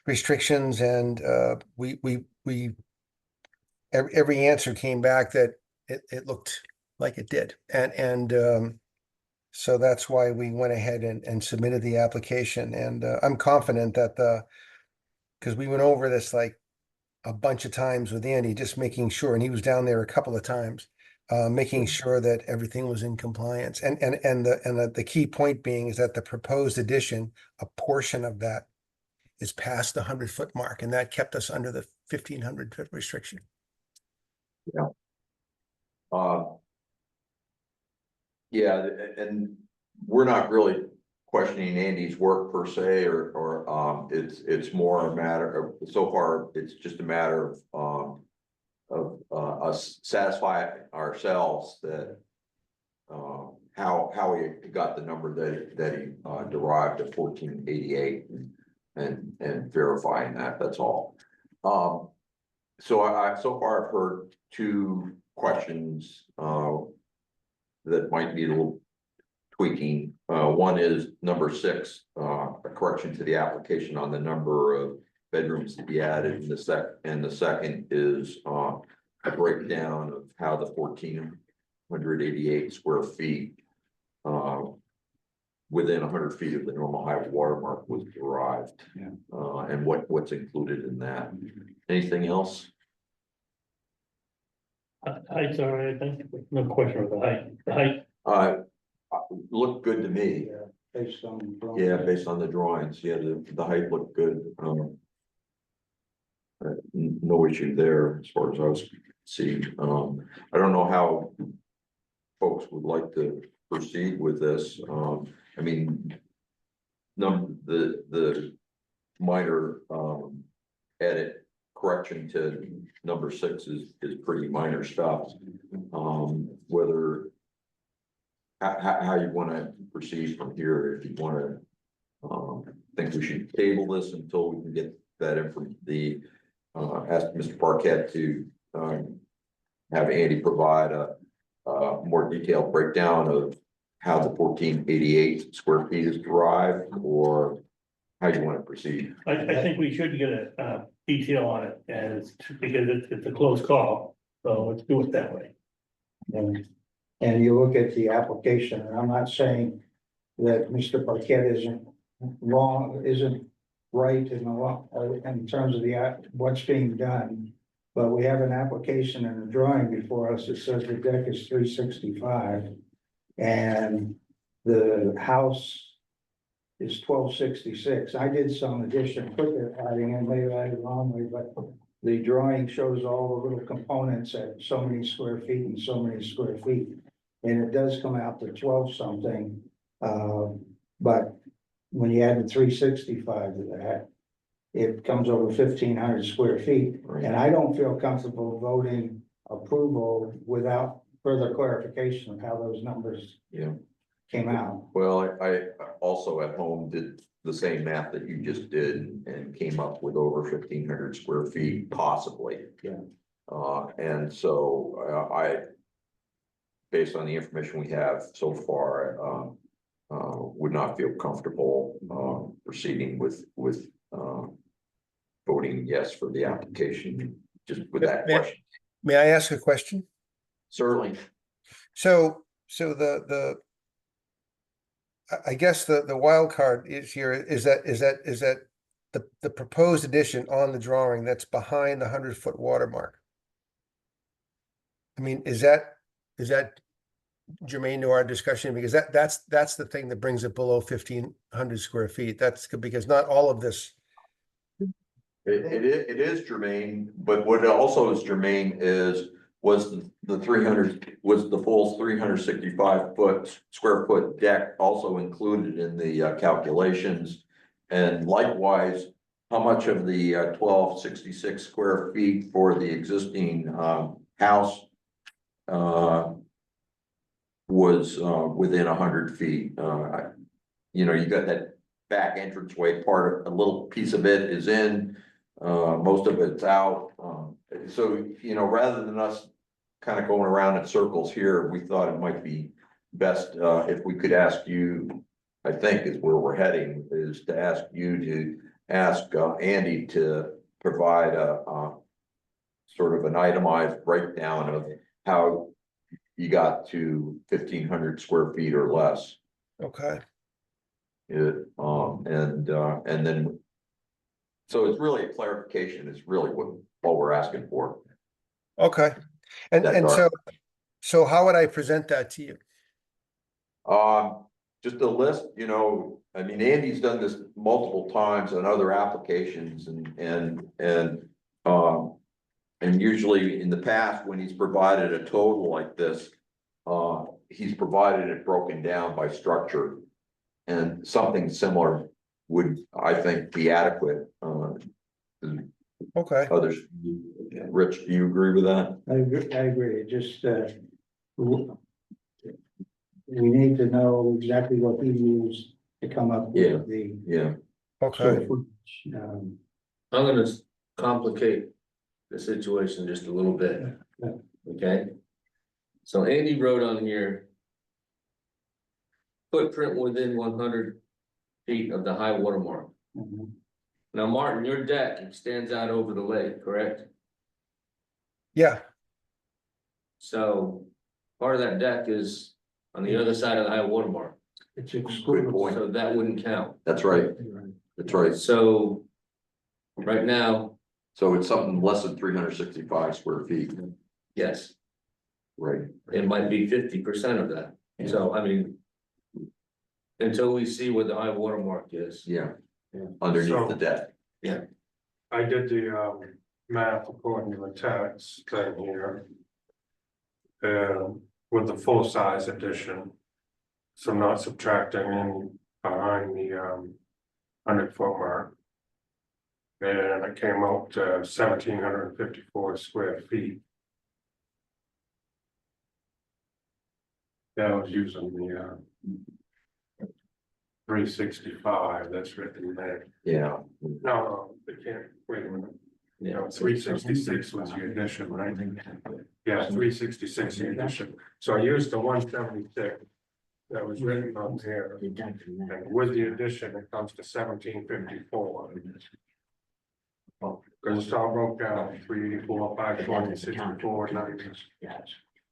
restrictions, and, every answer came back that it looked like it did. And so that's why we went ahead and submitted the application. And I'm confident that because we went over this like a bunch of times with Andy, just making sure, and he was down there a couple of times, making sure that everything was in compliance. And the key point being is that the proposed addition, a portion of that is past the 100-foot mark, and that kept us under the 1,500-foot restriction. Yeah, and we're not really questioning Andy's work per se, or it's more a matter of, so far, it's just a matter of us satisfy ourselves that how he got the number that he derived at 1488, and verifying that's all. So so far I've heard two questions that might need a little tweaking. One is number 6, a correction to the application on the number of bedrooms to be added. And the second is a breakdown of how the 1,488 square feet within 100 feet of the normal high water mark was derived. Yeah. And what's included in that. Anything else? Height's all right, I think, no question of the height, Looked good to me. Based on. Yeah, based on the drawings, yeah, the height looked good. No issue there as far as I was seeing. I don't know how folks would like to proceed with this. I mean, the minor edit correction to number 6 is pretty minor stuff. Whether how you want to proceed from here, if you want to think we should table this until we can get that in from the ask Mr. Parquet to have Andy provide a more detailed breakdown of how the 1,488 square feet is derived, or how you want to proceed. I think we should get a detail on it, because it's a close call, so let's do it that way. And you look at the application, and I'm not saying that Mr. Parquet isn't wrong, isn't right in terms of what's being done. But we have an application and a drawing before us that says the deck is 365. And the house is 1266. I did some addition, put their adding in, maybe I did wrongly, but the drawing shows all the little components at so many square feet and so many square feet. And it does come out to 12 something, but when you add the 365 to that, it comes over 1,500 square feet. And I don't feel comfortable voting approval without further clarification of how those numbers Yeah. came out. Well, I also at home did the same math that you just did and came up with over 1,500 square feet possibly. Yeah. And so based on the information we have so far, would not feel comfortable proceeding with voting yes for the application, just with that question. May I ask a question? Certainly. So I guess the wild card is here is that the proposed addition on the drawing that's behind the 100-foot watermark. I mean, is that germane to our discussion? Because that's the thing that brings it below 1,500 square feet. That's because not all of this. It is germane, but what also is germane was the 300, was the full 365 square foot deck also included in the calculations? And likewise, how much of the 1,266 square feet for the existing house was within 100 feet? You know, you got that back entranceway part, a little piece of it is in, most of it's out. So, you know, rather than us kind of going around in circles here, we thought it might be best if we could ask you, I think is where we're heading, is to ask you to ask Andy to provide a sort of an itemized breakdown of how you got to 1,500 square feet or less. Okay. And then, so it's really a clarification, is really what we're asking for. Okay. And so how would I present that to you? Just a list, you know, I mean, Andy's done this multiple times on other applications and usually in the past, when he's provided a total like this, he's provided it broken down by structure. And something similar would, I think, be adequate. Okay. Others, Rich, do you agree with that? I agree, it just, we need to know exactly what he used to come up Yeah. with the. Yeah. Okay. square footage, I'm gonna complicate the situation just a little bit. Yeah. Okay? So Andy wrote on here. Footprint within 100 feet of the high water mark. Mhm. Now, Martin, your deck extends out over the lake, correct? Yeah. So part of that deck is on the other side of the high water mark, It's Good excluded. point. so that wouldn't count. That's right. That's right. So right now, So it's something less than 365 square feet, yes, right? it might be 50% of that. So I mean, until we see what the high water mark is. Yeah. Underneath the deck. I did the math according to the tax thing here. With the full size addition. So not subtracting any behind the 100-foot mark. And it came out to 1,754 square feet. Yeah, I was using the 365 that's written there. Yeah. No, they can't, wait a minute. You know, 366 was the addition, right? Yeah, 366 the addition. So I used the 176 that was written on here. And with the addition, it comes to 1,754. Because it's all broke down, 384, 520, 64, 90.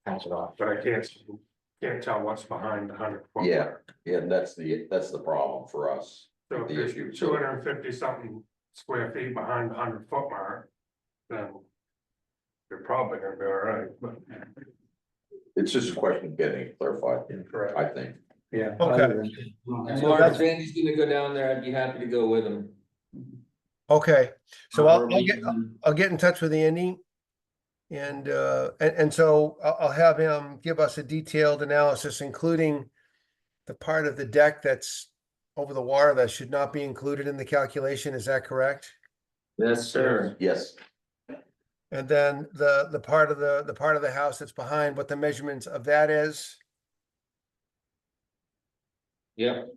Pass it off. But I can't tell what's behind the 100-foot. Yeah, yeah, that's the problem for us. So if The there's issue. 250 something square feet behind the 100-foot mark, then you're probably gonna be all right, but. It's just a question of getting it clarified, Correct. I think. Yeah. Okay. As So far that's- as Randy's gonna go down there, I'd be happy to go with him. Okay, so Or we I'll get in touch with Andy. And so I'll have him give us a detailed analysis, including the part of the deck that's over the water that should not be included in the calculation. Is that correct? Yes, sir. Yes, And then the part of the part of the house that's behind, what the measurements of that is. Yep.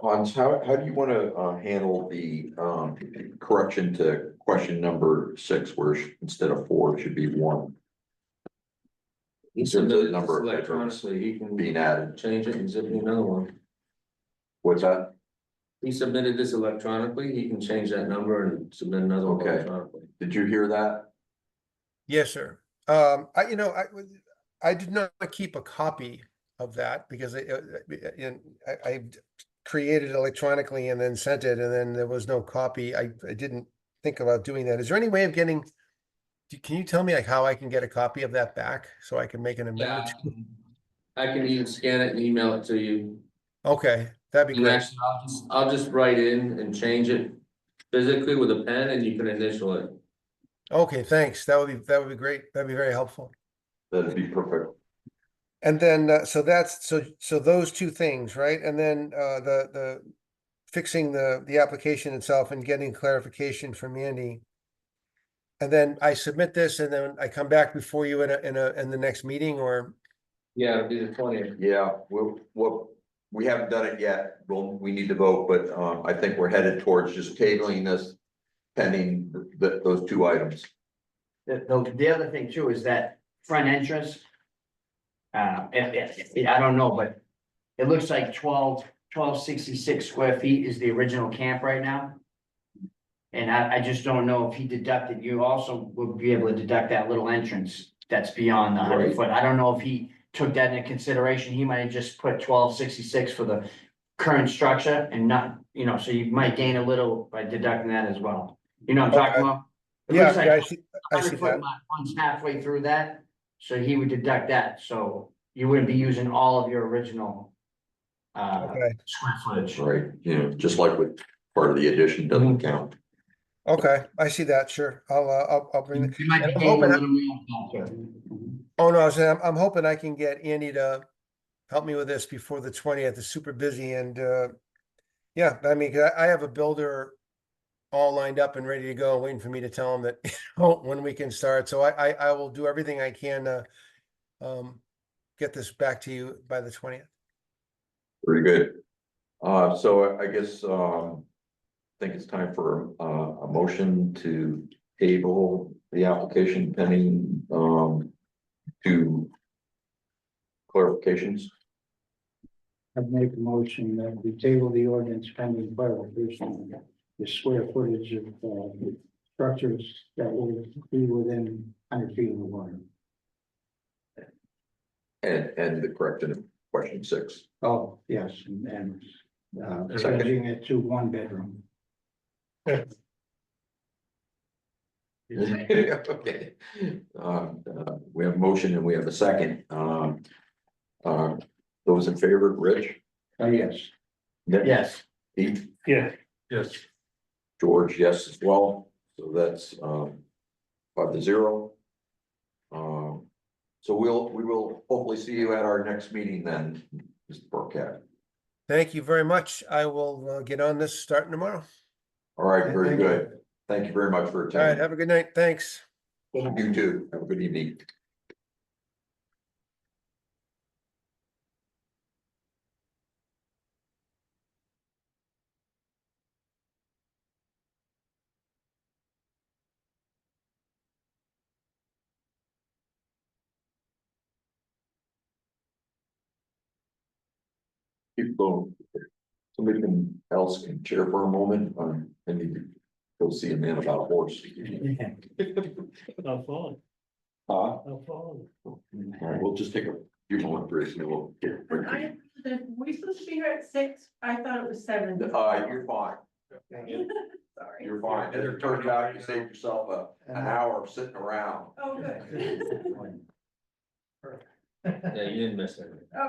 Hans, how do you wanna, handle the, correction to question number 6, where instead of 4, it should be 1 He In terms of the submitted number this of bedrooms electronically, he can being added? change it and zip me another one. What's that? He submitted this electronically, he can change that number and submit another one Okay. electronically. Did you hear that? Yes, sir. I did not keep a copy of that because I created it electronically and then sent it, and then there was no copy. I didn't think about doing that. Is there any way of getting? Can you tell me like how I can get a copy of that back so I can make an Yeah, amendment? I can even scan it and email it to you. Okay, that'd be And great. actually, I'll just write in and change it physically with a pen and you can initial it. Okay, thanks. That would be great. That'd be very helpful. That'd be perfect. And then, so those two things, right? And then, the fixing the application itself and getting clarification from Andy. And then I submit this and then I come back before you in the next meeting, or, Yeah, it'll be the 20th. Yeah, we haven't done it yet. We need to vote, but, I think we're headed towards just tabling this pending those 2 items. The other thing too is that front entrance. I don't know, but it looks like 1266 square feet is the original camp right now. And I just don't know if he deducted, you also would be able to deduct that little entrance that's beyond the 100 Right. foot. I don't know if he took that into consideration. He might have just put 1266 for the current structure and not, so you might gain a little by deducting that as well. You know what I'm talking Okay. about? It yeah, looks like I see 100 foot that. lot runs halfway through that, so he would deduct that, so you wouldn't be using all of your original. Okay, Square footage. Right, just like with part of the addition doesn't count. okay, I see that, sure. I'll bring it. You might be And I'm gaining a hoping little more. Oh, no, I was saying, I'm hoping I can get Andy to help me with this before the 20th. It's super busy and, yeah, I mean, 'cause I have a builder all lined up and ready to go, waiting for me to tell him that, when we can start. So I will do everything I can to, get this back to you by the 20th. Very good. So I guess, I think it's time for, a motion to table the application pending, 2 clarifications. I'd make a motion that we table the ordinance pending clarification, the square footage of, structures that will be within 100 feet of the water. And the correction of question 6. Oh, yes, and Second. changing it to 1 bedroom. Okay. We have a motion and we have a second. Those in favor, Rich? Yes. Nick? Yes, Pete? Yeah, Yes. George, yes as well. So that's, 5-0. So we will hopefully see you at our next meeting then, Mr. Burkett. Thank you very much. I will, get on this starting tomorrow. All right, very Thank you. good. Thank you very much for All right, attending. have a good night. Thanks. You too. Have a good evening. Keep going. Somebody else can chair for a moment. I need to go see a man about a horse. I'll follow. I'll follow. All right, we'll just take a few more breaks and then we'll get. We supposed to be here at 6? I thought it was 7. You're fine. Sorry. You're fine. As it turns out, you saved yourself an hour of sitting around. Oh, good. Yeah, you didn't miss it.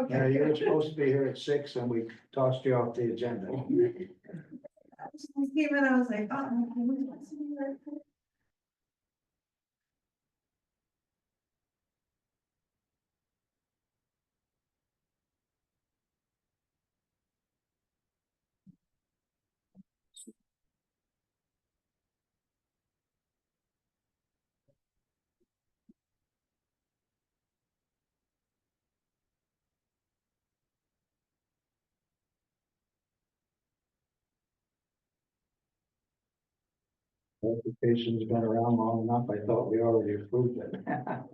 Yeah, you Okay. were supposed to be here at 6 and we tossed you off the agenda. I just came in, I was like, oh. Application's been around long enough, I thought we already approved it.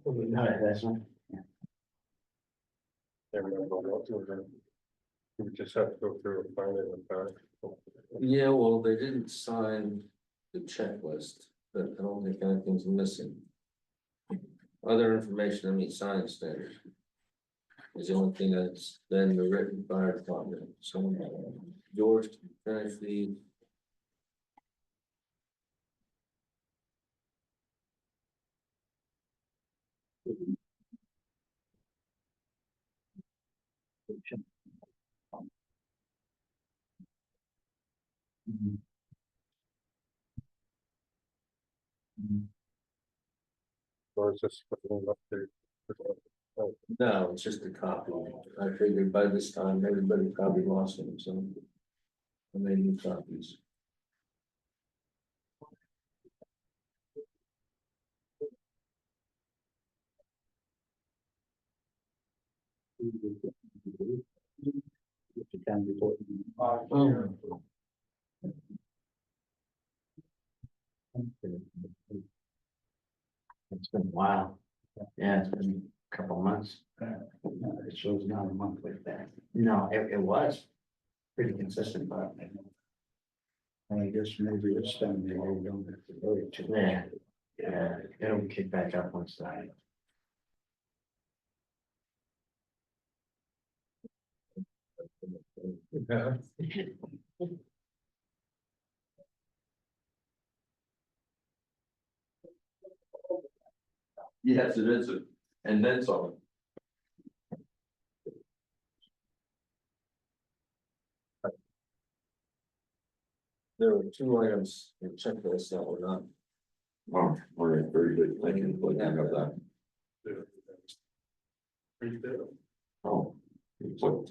No, that's not. We just have to go through and find it and find it. Yeah, well, they didn't sign the checklist, but I don't think anything's missing. Other information, I mean, science standards. Is the only thing that's then the written fire department, so George can finish the. Or is this up there? No, it's just a copy. I figured by this time, everybody probably lost them, so. I made new copies. It's been a while. Yeah, it's been a couple of months. It shows not a month like that. No, it was pretty consistent, but I guess maybe it's time they all don't have to worry too much. yeah, yeah, it'll kick back up once that. Yeah. Yes, it is, and then some. There were two items in checklist that were not. Oh, all right, very good, thank you, for letting me know that. Oh. So,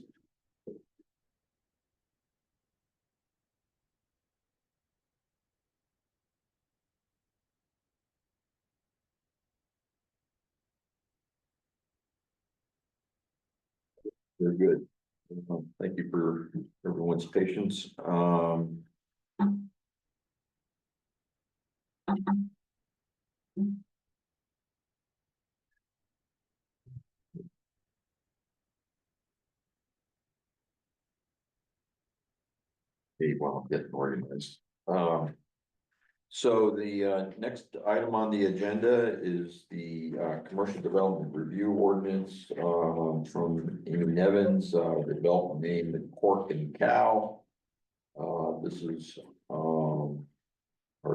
very good. Thank you for everyone's patience. Okay, well, I'm getting organized. So the next item on the agenda is the commercial development review ordinance from Amy Nevins, development name the Cork and Cow. This is our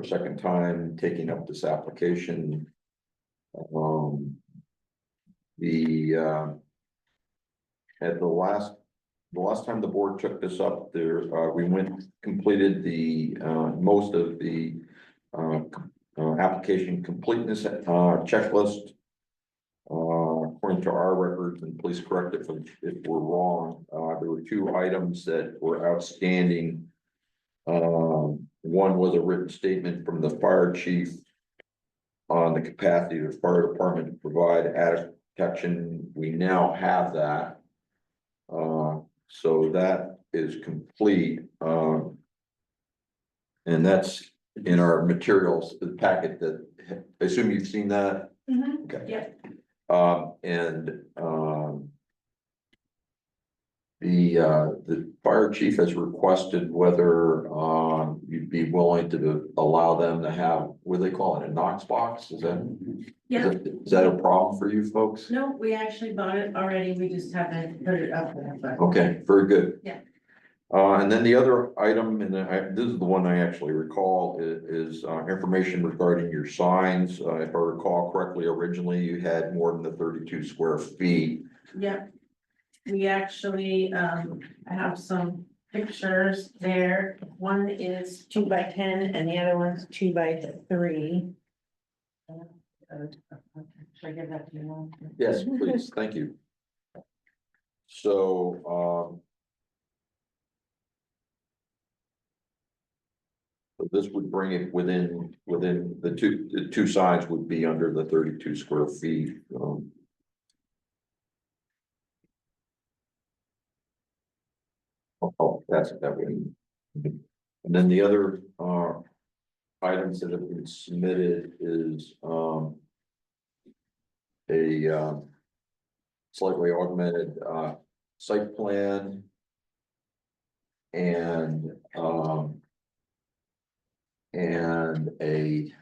second time taking up this application. At the last time the board took this up, there, we completed the most of the application completeness checklist. According to our records, and please correct it if we're wrong, there were two items that were outstanding. One was a written statement from the fire chief on the capacity of the fire department to provide adequate protection. We now have that. So that is complete. And that's in our materials, the packet that, I assume you've seen that? Mhm, Okay. yeah. The fire chief has requested whether you'd be willing to allow them to have, what do they call it, a Knox box? Is that a problem for you folks? No, we actually bought it already, we just haven't put it up there, but. Okay, very good. Yeah. And then the other item, and this is the one I actually recall, is information regarding your signs. If I recall correctly, originally you had more than the 32 square feet. Yep. We actually, I have some pictures there. One is 2x10 and the other one's 2x3. Should I give that to you now? Yes, please, thank you. So, so this would bring it within the two signs would be under the 32 square feet. I'll pass it that way. And then the other, items that have been submitted is, a, slightly augmented, site plan. And a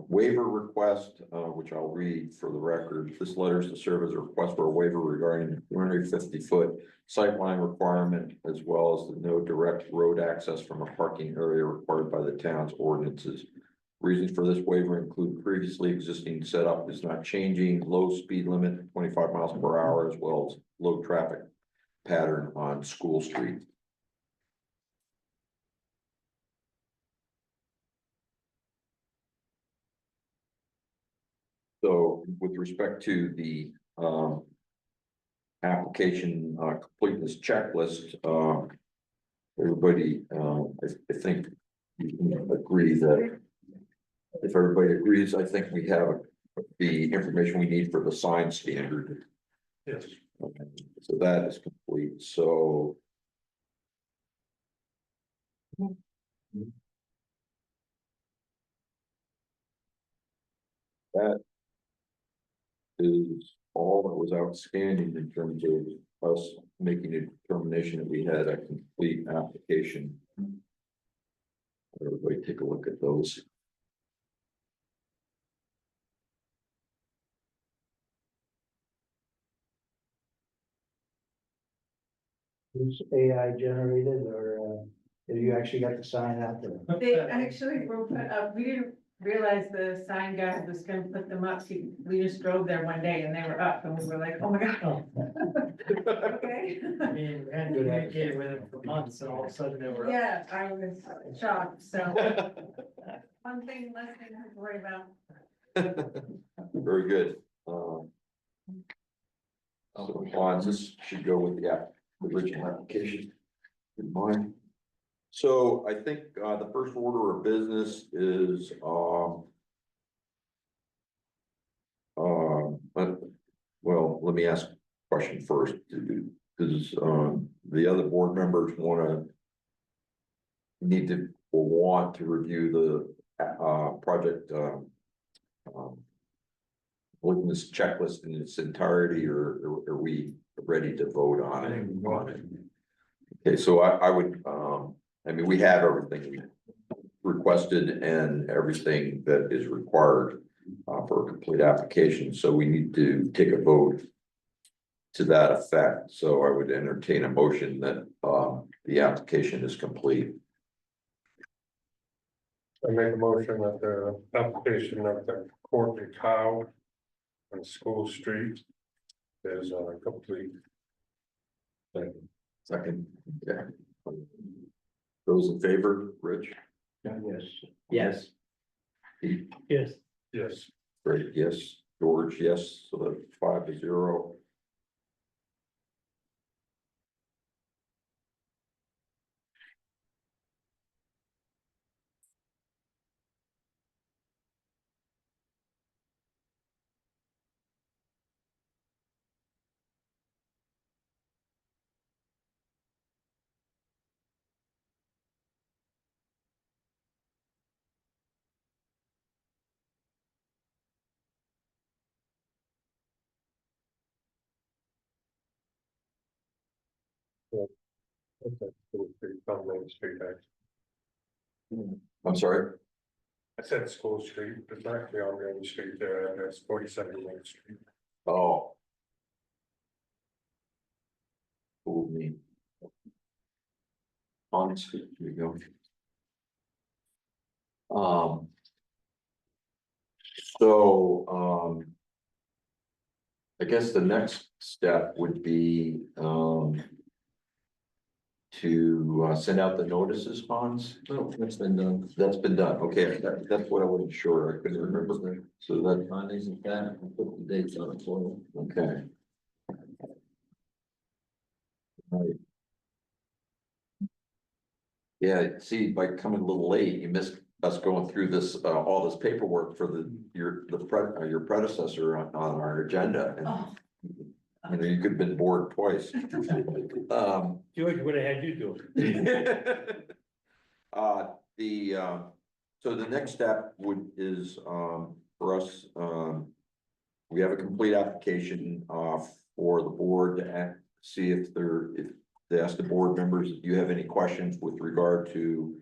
waiver request, which I'll read for the record. This letter is to serve as a request for a waiver regarding the 250-foot sightline requirement, as well as the no direct road access from a parking area required by the town's ordinances. Reasons for this waiver include previously existing setup is not changing, low speed limit 25 miles per hour, as well as low traffic pattern on School Street. So with respect to the application completeness checklist, everybody, I think you can agree that if everybody agrees, I think we have the information we need for the sign standard. Yes. Okay, so that is complete, so. That is all that was outstanding in terms of us making a determination that we had a complete application. Everybody take a look at those. It's AI generated or, have you actually got the sign out there? They actually were put up, we didn't realize the sign guy was gonna put them up. We just drove there one day and they were up and we were like, oh my God. Okay. I mean, we hadn't communicated with them for months and all of a sudden they were. Yeah, I was shocked, so. One thing less thing to worry about. Very good. So bonds, this should go with the original application in mind. So I think the first order of business is well, let me ask a question first. Does the other board members want to review the project looking this checklist in its entirety, or are we ready to vote on it? Okay, so I would, I mean, we have everything we requested and everything that is required for a complete application, so we need to take a vote to that effect. So I would entertain a motion that the application is complete. I make a motion that the application of the Courtney Cow on School Street is complete. Second, okay. Those in favor, Rich? Yes. Yes. Pete? Yes. Yes. Great, yes. George, yes, so that's 5-0. Okay, School Street, on Main Street, actually. I'm sorry? I said School Street, it's actually on Main Street there, and it's 47 Main Street. Oh. Fooled me. Hans, here you go. So, I guess the next step would be, to send out the notices, Hans. No, that's been done. That's been done, okay, that's what I wasn't sure, I couldn't remember that, so that, Findings and that, I'll put the dates on it for you. okay. Right. Yeah, see, by coming a little late, you missed us going through this, all this paperwork for your predecessor on our agenda. Oh. And, you could have been bored twice. George would have had you do it. So the next step is, for us, we have a complete application, for the board to see if they ask the board members, if you have any questions with regard to,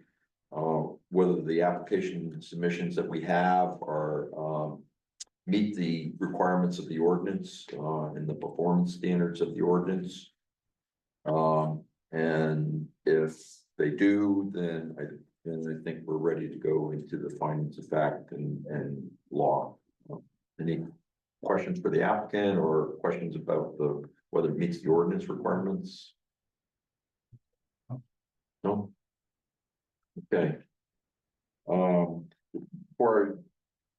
whether the application submissions that we have are, meet the requirements of the ordinance, and the performance standards of the ordinance. And if they do, then I think we're ready to go into the findings of fact and law. Any questions for the applicant or questions about whether it meets the ordinance requirements? No? Okay. Before I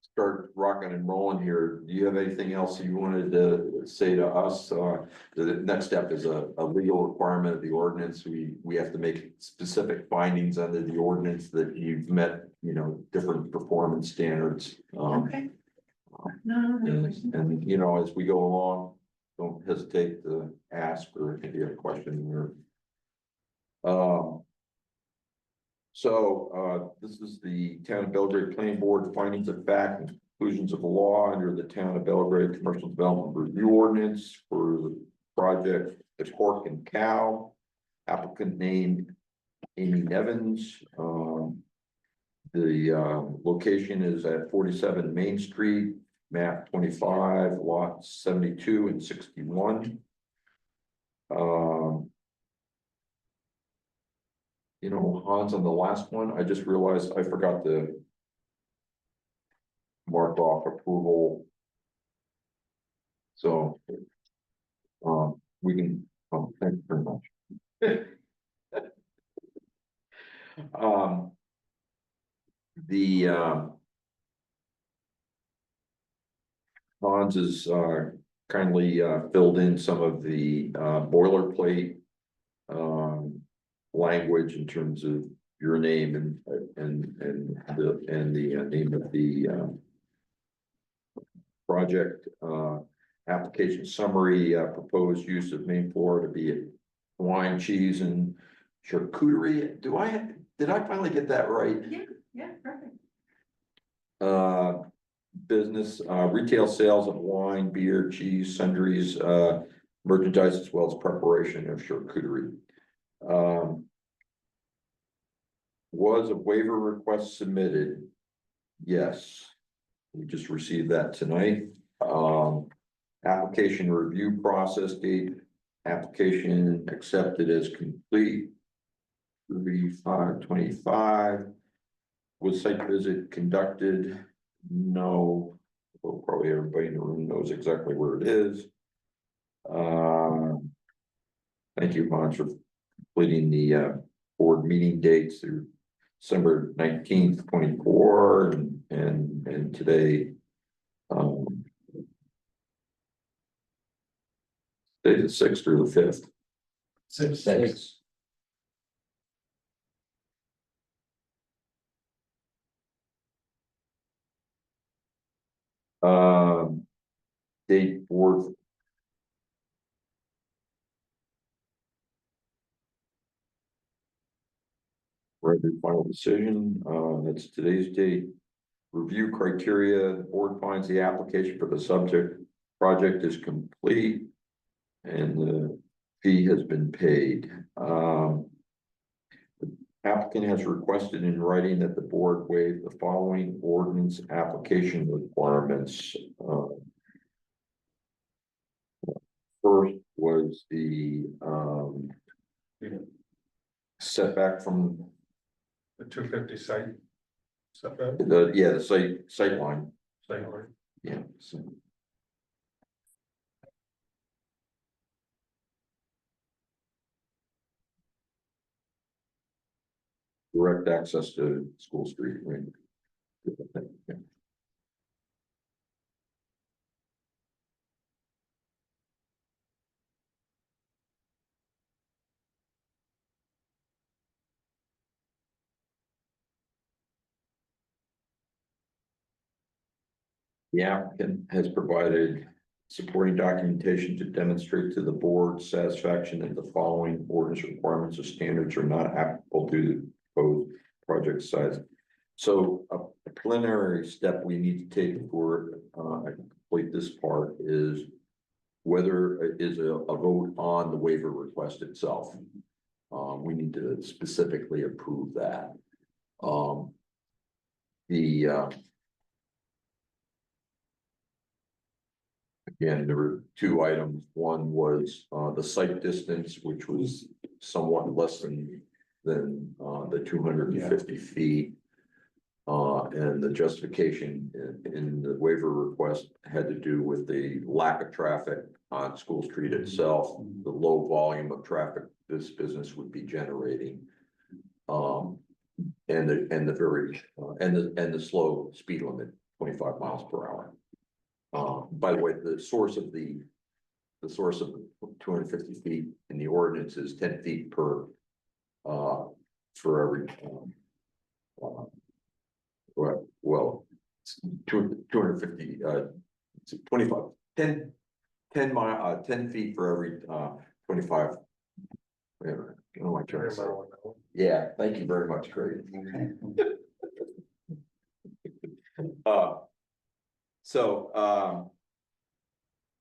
start rocking and rolling here, do you have anything else you wanted to say to us? The next step is a legal requirement of the ordinance. We have to make specific findings under the ordinance that you've met, different performance standards. Okay. No, And, as we go along, don't hesitate to ask or if you have a question or. So, this is the Town of Belgrade Planning Board findings of fact and conclusions of the law under the Town of Belgrade Commercial Development Review Ordinance for the project, the Cork and Cow. Applicant named Amy Nevins. The location is at 47 Main Street, map 25, lots 72 and 61. Hans, on the last one, I just realized I forgot to mark off approval. So, we can, thank you very much. Hans has kindly filled in some of the boilerplate language in terms of your name and the name of the project application summary, proposed use of main floor to be wine, cheese, and charcuterie. Did I finally get that right? Yeah, perfect. Business, retail sales of wine, beer, cheese, sundries, merchandise, as well as preparation of charcuterie. Was a waiver request submitted? Yes. We just received that tonight. Application review process date, application accepted as complete. 35/25. Was site visit conducted? No. Well, probably everybody in the room knows exactly where it is. Thank you, Hans, for completing the board meeting dates through December 19th, 24, and today. Today the 6th through the 5th. Six. Date board. Ready final decision, that's today's date. Review criteria, the board finds the application for the subject project is complete. And the fee has been paid. The applicant has requested in writing that the board waive the following ordinance application requirements. First was the setback from The 250 site. Setback, the sight line, site line. yeah. So direct access to School Street, right? Yeah. The applicant has provided supporting documentation to demonstrate to the board's satisfaction that the following ordinance requirements or standards are not applicable to the proposed project size. So a preliminary step we need to take before I complete this part is whether it is a vote on the waiver request itself. We need to specifically approve that. Again, there were two items. One was the site distance, which was somewhat less than the 250 feet. And the justification in the waiver request had to do with the lack of traffic on School Street itself, the low volume of traffic this business would be generating. And the slow speed limit, 25 miles per hour. By the way, the source of 250 feet in the ordinance is 10 feet per for every well, it's 250 25 10 feet for every 25. Whatever. I don't know what I'm trying to say. Yeah, thank you very much, Craig. So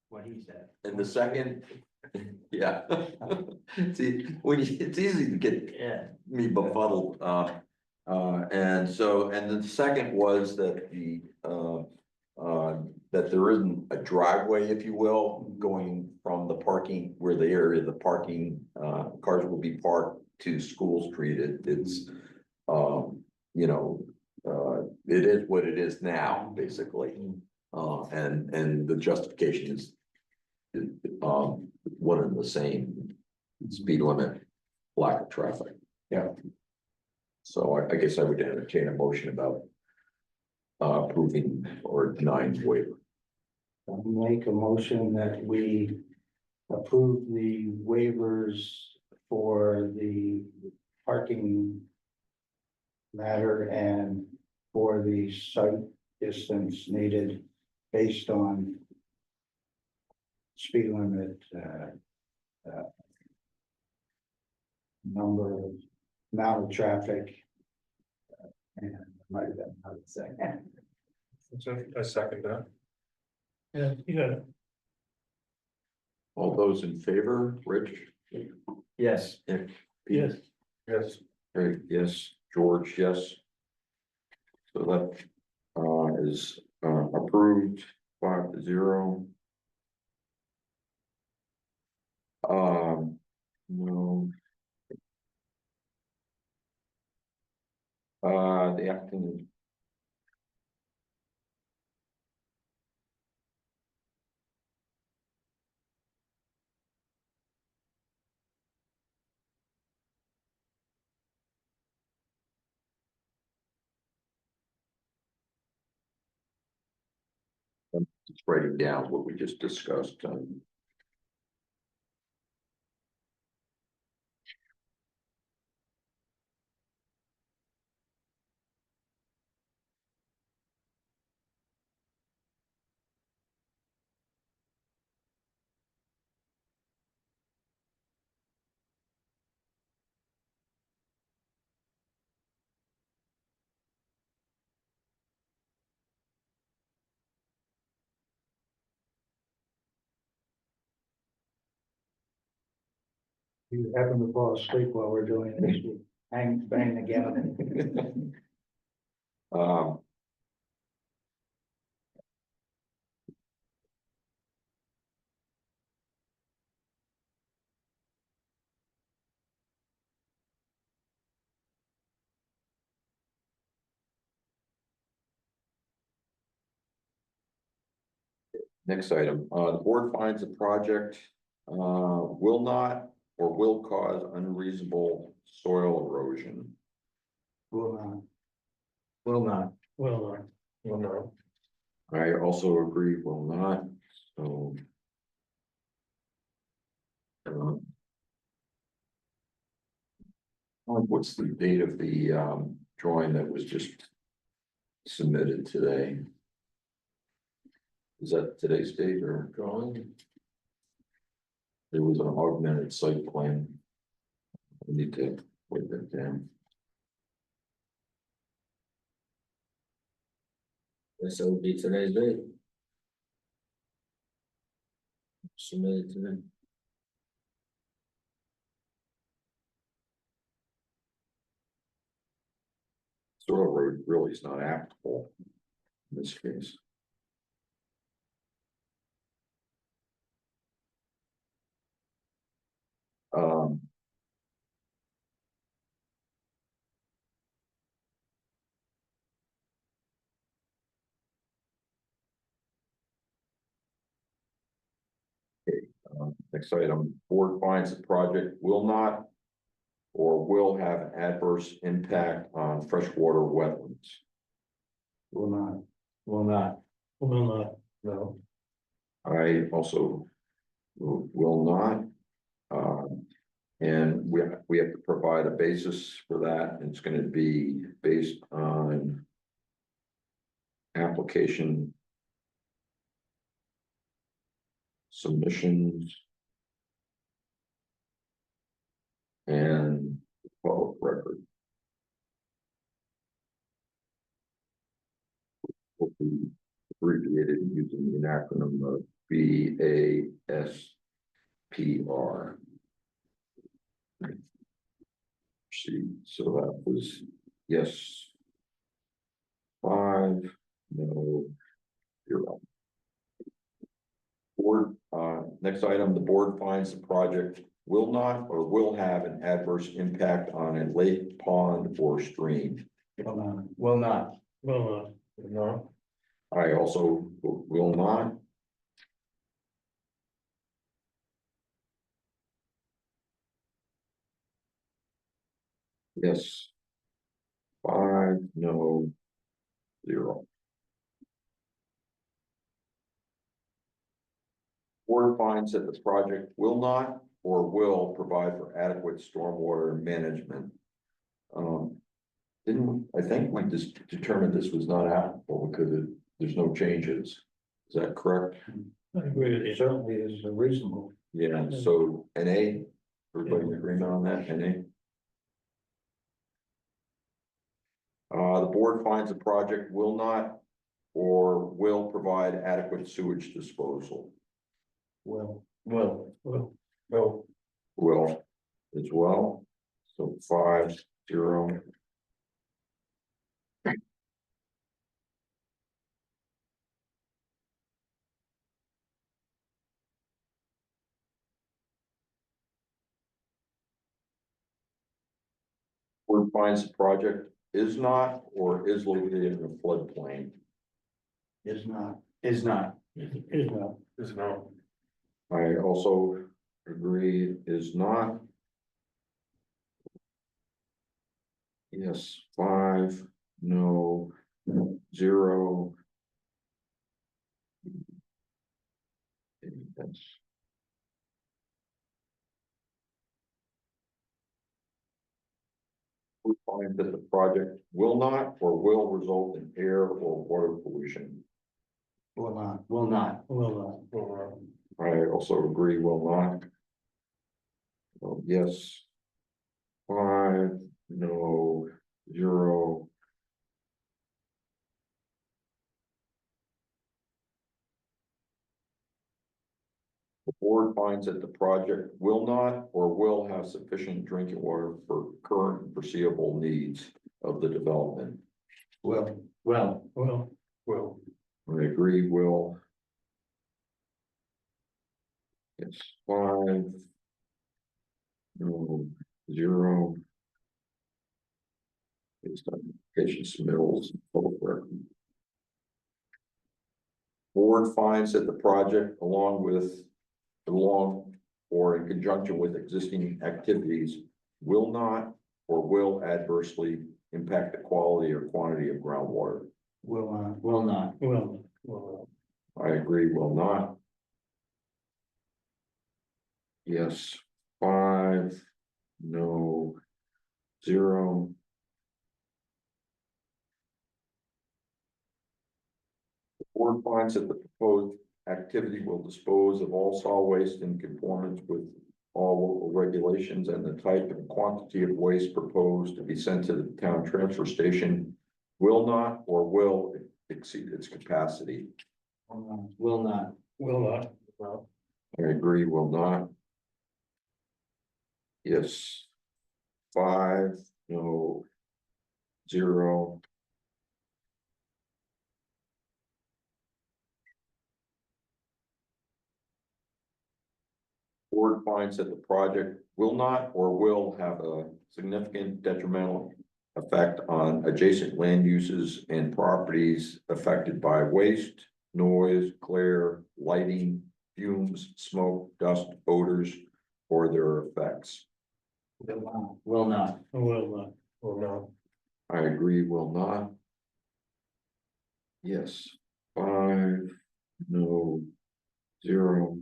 What he said. and the second, yeah. See, it's easy to get Yeah. me befuddled, and then the second was that that there isn't a driveway, if you will, going from the parking where the area, the parking, cars will be parked to School Street. It's, you know, it is what it is now, basically. And the justification is, one and the same, speed limit, lack of traffic. Yeah. So I guess I would entertain a motion about approving or denying the waiver. I'll make a motion that we approve the waivers for the parking matter and for the site distance needed based on speed limit, number of amount of traffic. And might have been another thing. I second that. Yeah, you got it. All those in favor, Rich? Yes. Pete? Yes. Yes. Great, yes, George, yes. So that is approved 5-0. No. The applicant. Just writing down what we just discussed. You happen to fall asleep while we're doing this, we bang the gavel. Um. Next item, the board finds the project, will not or will cause unreasonable soil erosion. Will not. Will not. Well, Well, no. I also agree will not, so. What's the date of the drawing that was just submitted today? Is that today's date or Drawing. there was an augmented site plan? We need to wait that down. This will be today's date. Submitted today. Soil road really is not applicable in this case. Um. Next item, board finds the project will not or will have an adverse impact on freshwater wetlands. Will not. Will not. well, not. No. I also will not. And we have to provide a basis for that. It's gonna be based on application submissions and public record. Will be abbreviated using the acronym of BASPR. See, so that was yes. 5, no, 0. Board, next item, the board finds the project will not or will have an adverse impact on a lake, pond, or stream. Will not. Will not. Well, No. I also will not. Yes. 5, no, 0. Board finds that the project will not or will provide for adequate stormwater management. I think we just determined this was not applicable because there's no changes. Is that correct? I agree with you. It certainly is reasonable. Yeah, so NA, everybody in agreement on that, NA? The board finds the project will not or will provide adequate sewage disposal. Will. Will. Well, Will as well, so 5, 0. Board finds the project is not or is located in a floodplain. Is not. Is not. is not. Is no. I also agree is not. Yes, 5, no, 0. Yes. We find that the project will not or will result in air or water pollution. Will not. Will not. Well, I also agree will not. So yes. 5, no, 0. The board finds that the project will not or will have sufficient drinking water for current and foreseeable needs of the development. Will. Well. well, I agree, will. Yes, 5. No, 0. Based on application submittals and public record. Board finds that the project along or in conjunction with existing activities will not or will adversely impact the quality or quantity of groundwater. Will Will not. Well, I agree, will not. Yes, 5, no, 0. The board finds that the proposed activity will dispose of all solid waste in conformance with all local regulations, and the type and quantity of waste proposed to be sent to the town transfer station will not or will exceed its capacity. Will not. will not. I agree, will not. Yes. 5, no, 0. Board finds that the project will not or will have a significant detrimental effect on adjacent land uses and properties affected by waste, noise, glare, lighting, fumes, smoke, dust, odors, or their effects. Will not. Will Well, I agree, will not. Yes, 5, no, 0.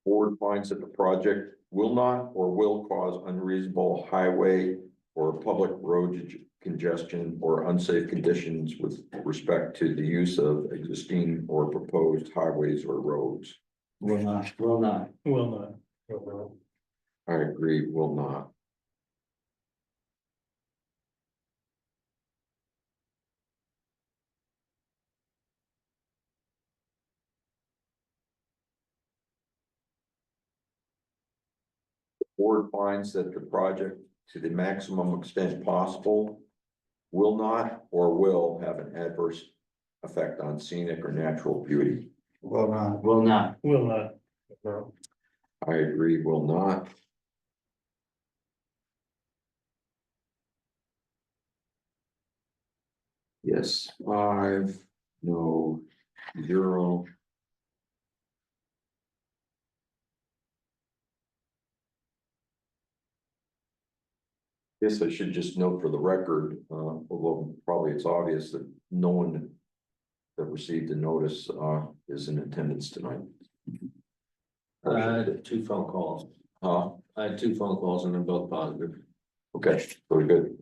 Board finds that the project will not or will cause unreasonable highway or public road congestion or unsafe conditions with respect to the use of existing or proposed highways or roads. Will not. Will not. will not. I agree, will not. Board finds that the project, to the maximum extent possible, will not or will have an adverse effect on scenic or natural beauty. Will not. Will not. Will not. I agree, will not. Yes, 5, no, 0. Guess I should just note for the record, although probably it's obvious that no one that received a notice, is in attendance tonight. I had 2 phone calls. I had 2 phone calls and they're both positive. Okay, very good.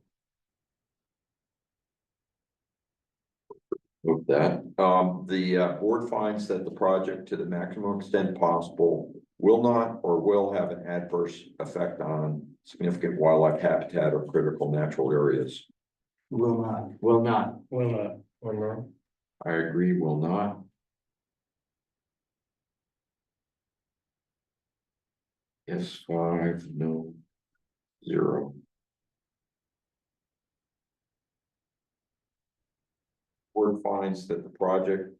With that, the board finds that the project, to the maximum extent possible, will not or will have an adverse effect on significant wildlife habitat or critical natural areas. Will not. Will not. Will not. I agree, will not. Yes, 5, no, 0. Board finds that the project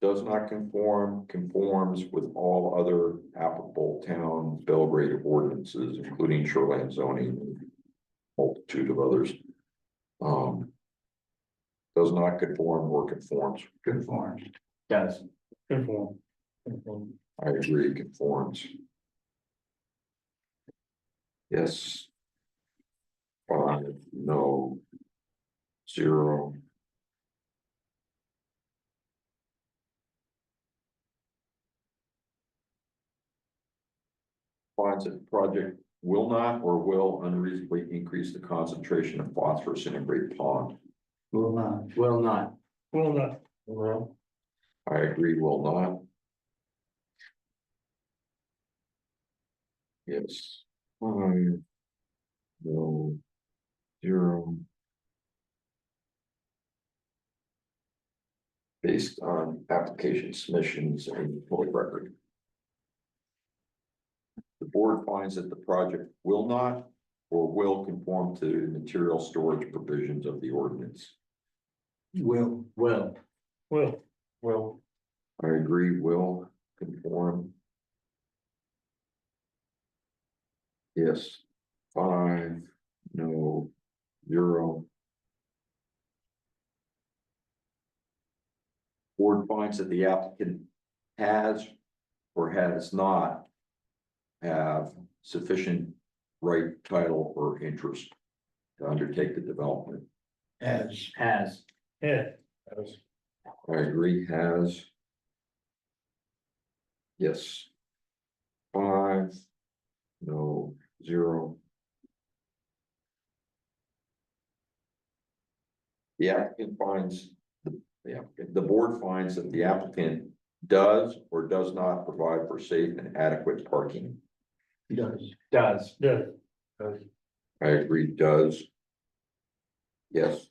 does not conforms with all other applicable town Belgrade ordinances, including shoreline zoning, and multitude of others. Does not conform or conforms. Conforms. Does. Conform. I agree, conforms. Yes. 5, no, 0. Finds that the project will not or will unreasonably increase the concentration of phosphorus in a great pond. Will not. Will not. Will not. I agree, will not. Yes. 5, no, 0. Based on application submissions and public record. The board finds that the project will not or will conform to the material storage provisions of the ordinance. Will. Will. Will. I agree, will conform. Yes, 5, no, 0. Board finds that the applicant has or has not have sufficient right, title, or interest to undertake the development. As, Yeah, I agree, has. Yes. 5, no, 0. The applicant finds, the board finds that the applicant does or does not provide for safe and adequate parking. he does. Does. yeah, I agree, does. Yes.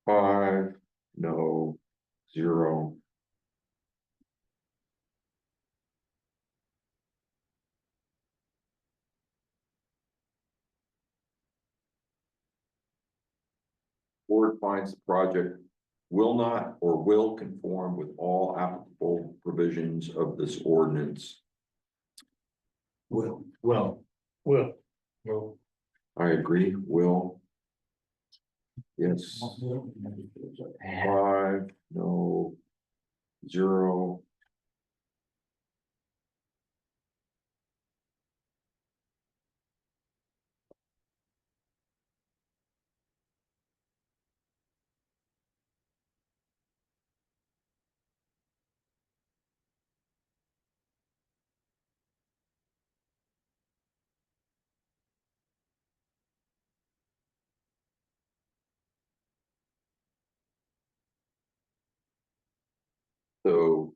5, no, 0. Board finds the project will not or will conform with all applicable provisions of this ordinance. Will. Will. well, I agree, will. Yes. 5, no, 0. So,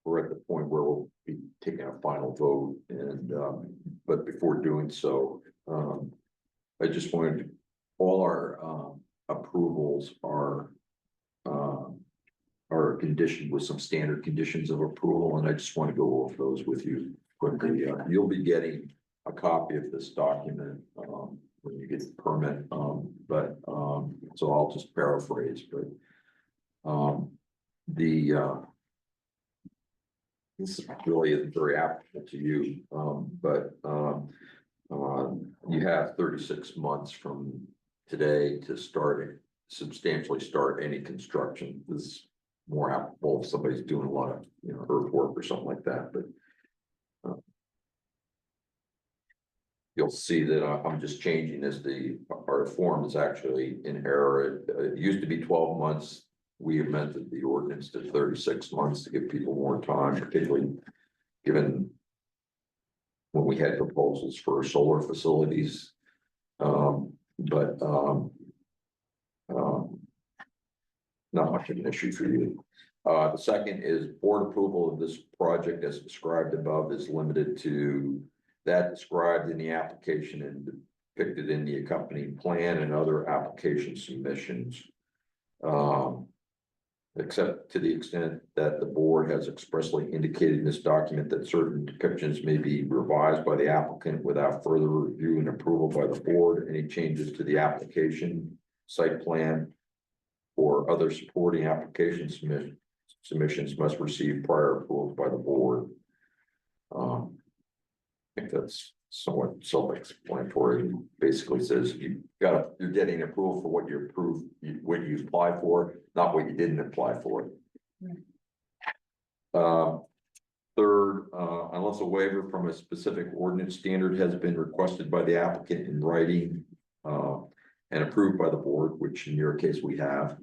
we're at the point where we'll be taking a final vote and, but before doing so, I just wanted to, all our, approvals are conditioned with some standard conditions of approval, and I just want to go over those with you quickly. You'll be getting a copy of this document, when you get the permit, so I'll just paraphrase, but, this really isn't very applicable to you, you have 36 months from today to substantially start any construction. This is more applicable if somebody's doing a lot of, earthwork or something like that, but you'll see that I'm just changing this. Our form is actually in error. It used to be 12 months. We amended the ordinance to 36 months to give people more time, particularly given when we had proposals for solar facilities. Not much of an issue for you. The second is board approval of this project as described above is limited to that described in the application and depicted in the accompanying plan and other application submissions. Except to the extent that the board has expressly indicated in this document that certain depictions may be revised by the applicant without further review and approval by the board. Any changes to the application, site plan, or other supporting application submissions must receive prior approval by the board. I think that's somewhat self-explanatory. It basically says you're getting approval for what you approved, what you applied for, not what you didn't apply for. Third, unless a waiver from a specific ordinance standard has been requested by the applicant in writing and approved by the board, which in your case we have,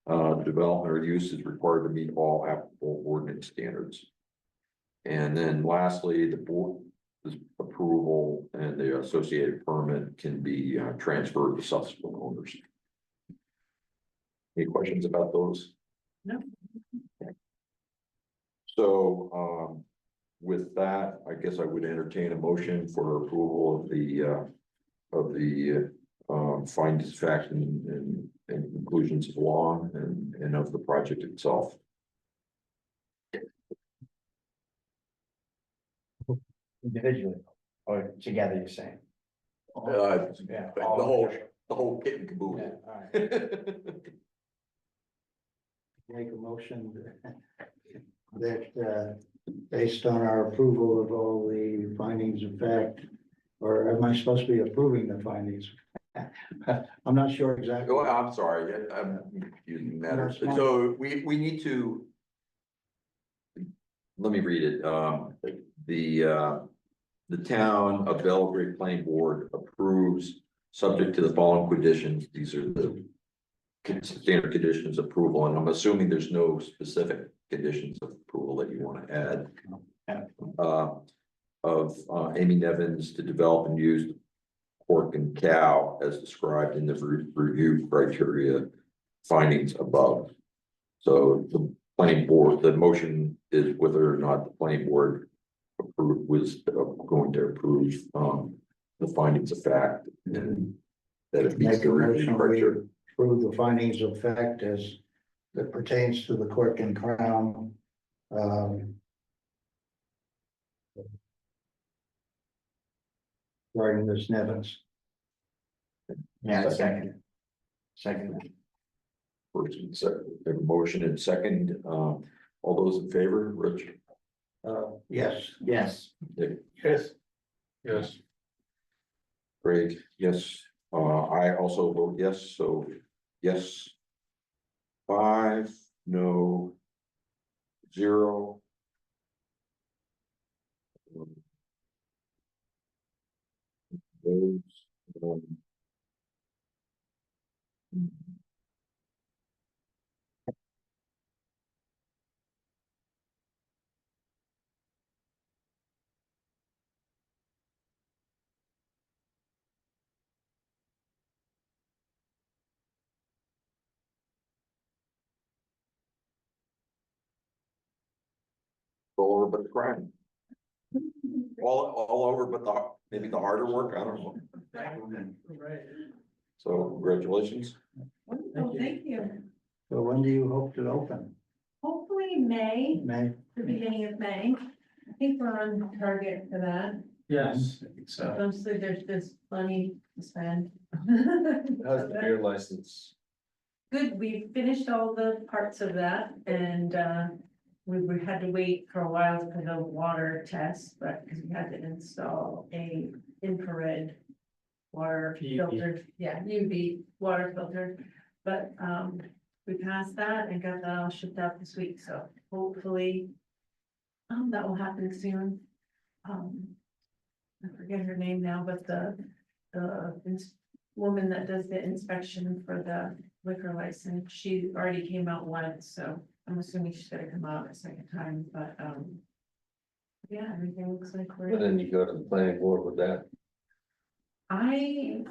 development or use is required to meet all applicable ordinance standards. And then lastly, the board's approval and the associated permit can be transferred to subsequent owners. Any questions about those? No. So, with that, I guess I would entertain a motion for approval of the findings, facts, and conclusions of law and of the project itself. Individually or together, you're saying? The whole kit and caboodle. Yeah, all right. Make a motion that, based on our approval of all the findings of fact, Or am I supposed to be approving the findings? I'm not sure exactly. Oh, I'm sorry, I'm using matters, so we need to. Let me read it, the town of Belgrade Planning Board approves, subject to the following conditions, these are the. Standard conditions of approval, and I'm assuming there's no specific conditions of approval that you want to add. Of Amy Nevins to develop and use pork and cow as described in the review criteria findings above. So the planning board, the motion is whether or not the planning board was going to approve the findings of fact and that it meets Make a the review motion, we criteria. approve the findings of fact as that pertains to the Cork and Crown. Regarding this Nevins. Yeah, second. Second. First and second, we have a motion and second, all those in favor, Rich? Yes. Yes. Dick? Yes. Yes. Craig, yes, I also vote yes, so yes. 5, no. 0. Those, all over but the crime. All over but maybe the harder work, I don't know. So congratulations. Wonderful, thank you. So when do you hope to open? Hopefully May, May? the beginning of May. I think we're on target for that. Yes, so. Mostly there's plenty to spend. How's the beer license? Good, we finished all the parts of that and we had to wait for a while for the water test, but because we had to install a infrared water UV. filter, yeah, UV water filter. But we passed that and got that all shipped out this week, so hopefully that will happen soon. I forget her name now, but the woman that does the inspection for the liquor license, she already came out once, so I'm assuming she's gonna come out a second time, but yeah, everything looks like And we're, then you go to the planning board with that. I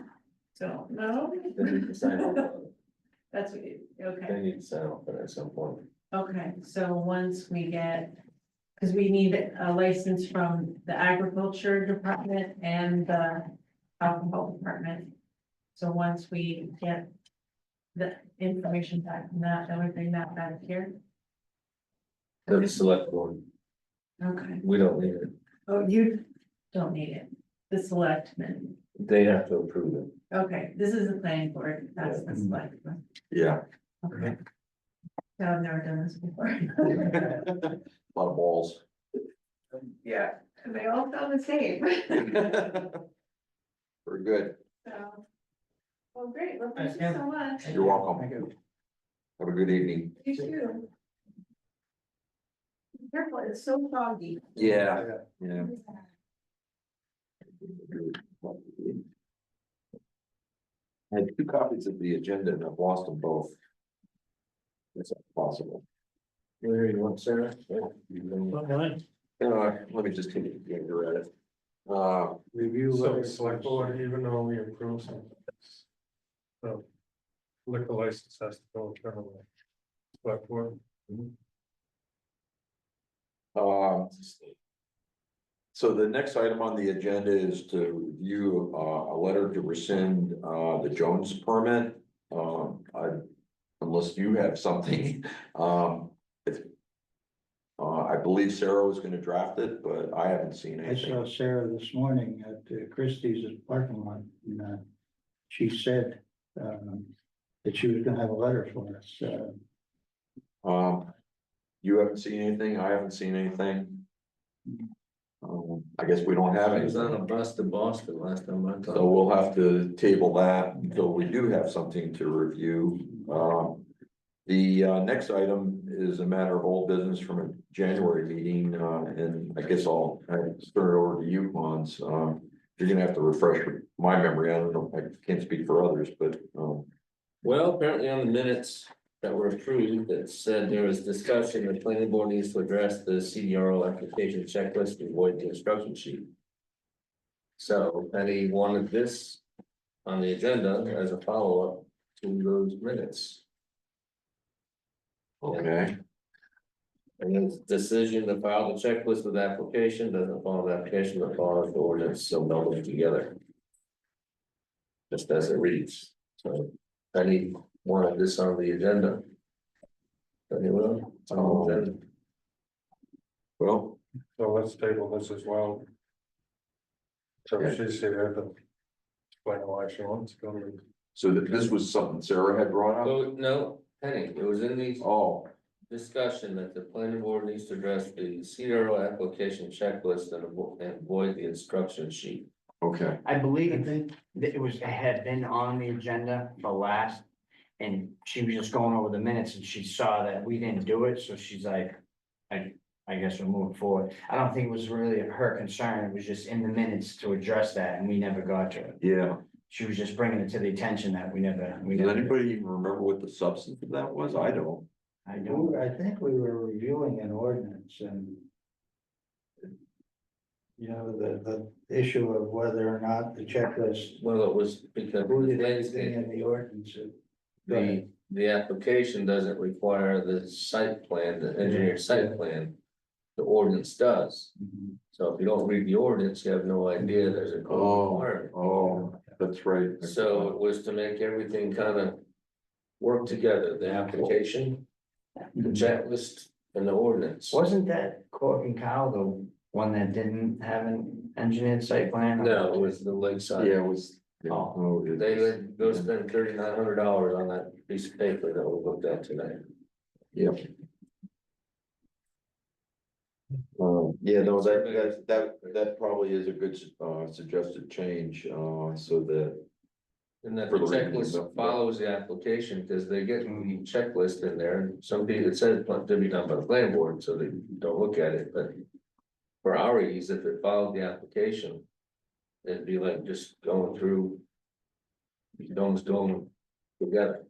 don't know. They need to sign off on it. That's what, okay. They need to sign off on it at some point. Okay, so once we get, because we need a license from the agriculture department and the alcohol department. So once we get the information back from that, then we bring that back here. To the select board, Okay, we don't need it. oh, you don't need it, the selectmen. They have to approve it. Okay, this is the planning board, that's the selectmen. Yeah. Okay. So I've never done this before. A lot of balls. Yeah, and they all sound the same. Very good. So, well, great, well, thank you so much. You're welcome. Have a good evening. You too. Be careful, it's so foggy. Yeah, yeah. I had 2 copies of the agenda and I've lost them both. Is that possible? Where you want, Sarah? Let me just take a gander at it. Review. So letter. select board, even though we approve some. So. Liquor license has to go internally. Select board. So the next item on the agenda is to review a letter to rescind the Jones permit. Unless you have something, I believe Sarah was gonna draft it, but I haven't seen I anything. saw Sarah this morning at Christie's parking lot, and she said that she was gonna have a letter for us. You haven't seen anything, I haven't seen anything. I guess we don't have I was on a anything, bus to Boston last time I so talked. we'll have to table that until we do have something to review. The next item is a matter of old business from a January meeting, and I guess I'll turn it over to you, Hans. You're gonna have to refresh my memory. I don't know, I can't speak for others, but, Well, apparently on the minutes that were approved, it said there was discussion, the planning board needs to address the CDRO application checklist and avoid the instruction sheet. So Penny wanted this on the agenda as a follow-up to those minutes. okay. And then decision to file the checklist with application, doesn't follow the application, but follows the ordinance, so meld them together. Just as it reads, so Penny wanted this on the agenda. Anyone? On the agenda. Well, So let's table this as well. So Yeah. she's here to explain why she wants to go. so this was something Sarah had brought up? So, no, Penny, it was in the Oh, discussion that the planning board needs to address the CRO application checklist and avoid the instruction sheet. okay. I believe that it had been on the agenda for last. And she was just going over the minutes and she saw that we didn't do it, so she's like, I guess we're moving forward. I don't think it was really her concern, it was just in the minutes to address that and we never got to it. Yeah. She was just bringing it to the attention that we never. Does anybody even remember what the substance of that was? I don't. I don't. I think we were reviewing an ordinance and. You know, the issue of whether or not the checklist, Well, it was because who did the anything landscape, in the ordinance. the application doesn't require the site plan, the engineered site plan. The ordinance does, so if you don't read the ordinance, you have no idea there's a code requirement. Oh, that's right. So it was to make everything kind of work together, the application, the checklist and the ordinance. Wasn't that Cork and Cow the one that didn't have an engineered site plan? No, it was the lakeside. Yeah, it was. yeah, Oh. oh, it- They would go spend $3,900 on that piece of paper that we looked at tonight. Yep. Yeah, no, that probably is a good, suggested change, so that, And that For the the reading, checklist yeah. follows the application, because they get the checklist in there, and some people, it says to be done by the planning board, so they don't look at it, but. For our ease, if it followed the application, it'd be like just going through. You can almost do them together.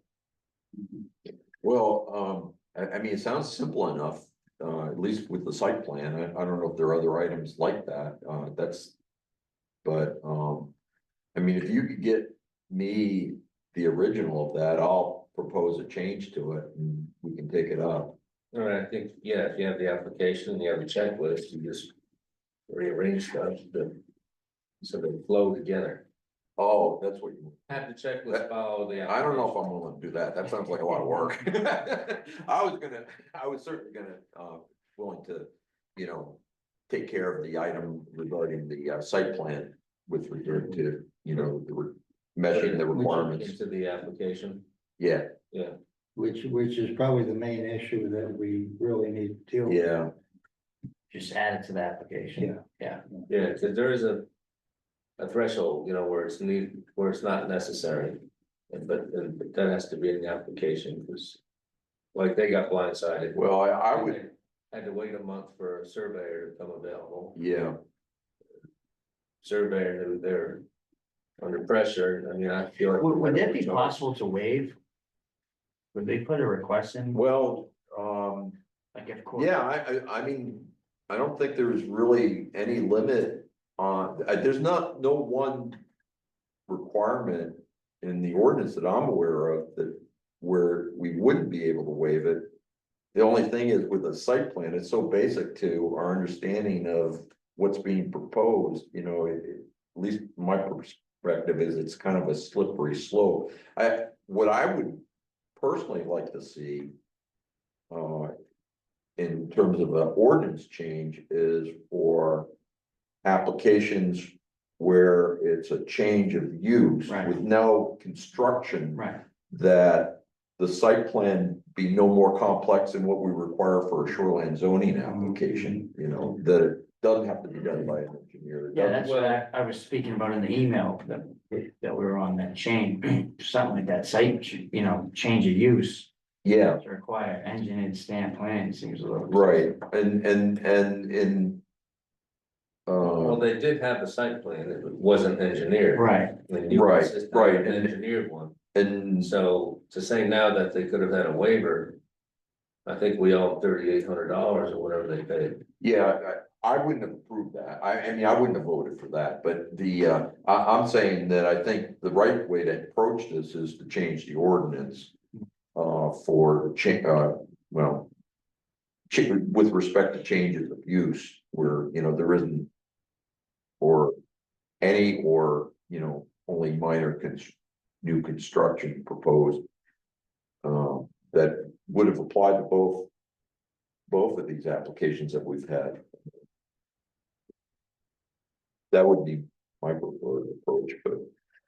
well, I mean, it sounds simple enough. At least with the site plan, I don't know if there are other items like that, that's. But, I mean, if you could get me the original of that, I'll propose a change to it and we can take it up. All right, I think, yeah, if you have the application and you have the checklist, you just. Rearrange stuff so they flow together. Oh, that's what you. Have the checklist follow the. I don't know if I'm willing to do that. That sounds like a lot of work. I was certainly gonna, willing to, take care of the item regarding the, site plan with regard to, measuring the requirements. Into the application, Yeah, yeah. Which is probably the main issue that we really need to deal with. yeah. Just add it to the application. Yeah. Yeah, because there is a threshold, where it's where it's not necessary. But that has to be in the application, because. Like they got blindsided. Well, I would, Had to wait a month for a surveyor to come available. yeah, Surveyor knew they're under pressure, I mean, I feel like. Would that be possible to waive? Would they put a request in, well, like if. Cork- yeah, I mean, I don't think there's really any limit on, there's no one requirement in the ordinance that I'm aware of that where we wouldn't be able to waive it. The only thing is with a site plan, it's so basic to our understanding of what's being proposed, at least my perspective is it's kind of a slippery slope. What I would personally like to see in terms of an ordinance change is for applications where it's a change of use Right. with no construction. Right. That the site plan be no more complex than what we require for a shoreline zoning application, that doesn't have to be done by an engineer. It Yeah, doesn't- that's what I was speaking about in the email that we were on that chain, something like that site, change of use. Yeah, To require engineered stamp plan seems a little. right, and in. Well, they did have the site plan, it wasn't engineered. Right, They knew Right, the system, right, an and- engineered one, And so to say now that they could have had a waiver. I think we owe $3,800 or whatever they paid. yeah, I wouldn't have approved that. I mean, I wouldn't have voted for that, but I'm saying that I think the right way to approach this is to change the ordinance. For well. With respect to changes of use where, there isn't. Or any, or, only minor new construction proposed. That would have applied to both of these applications that we've had. That would be my preferred approach, but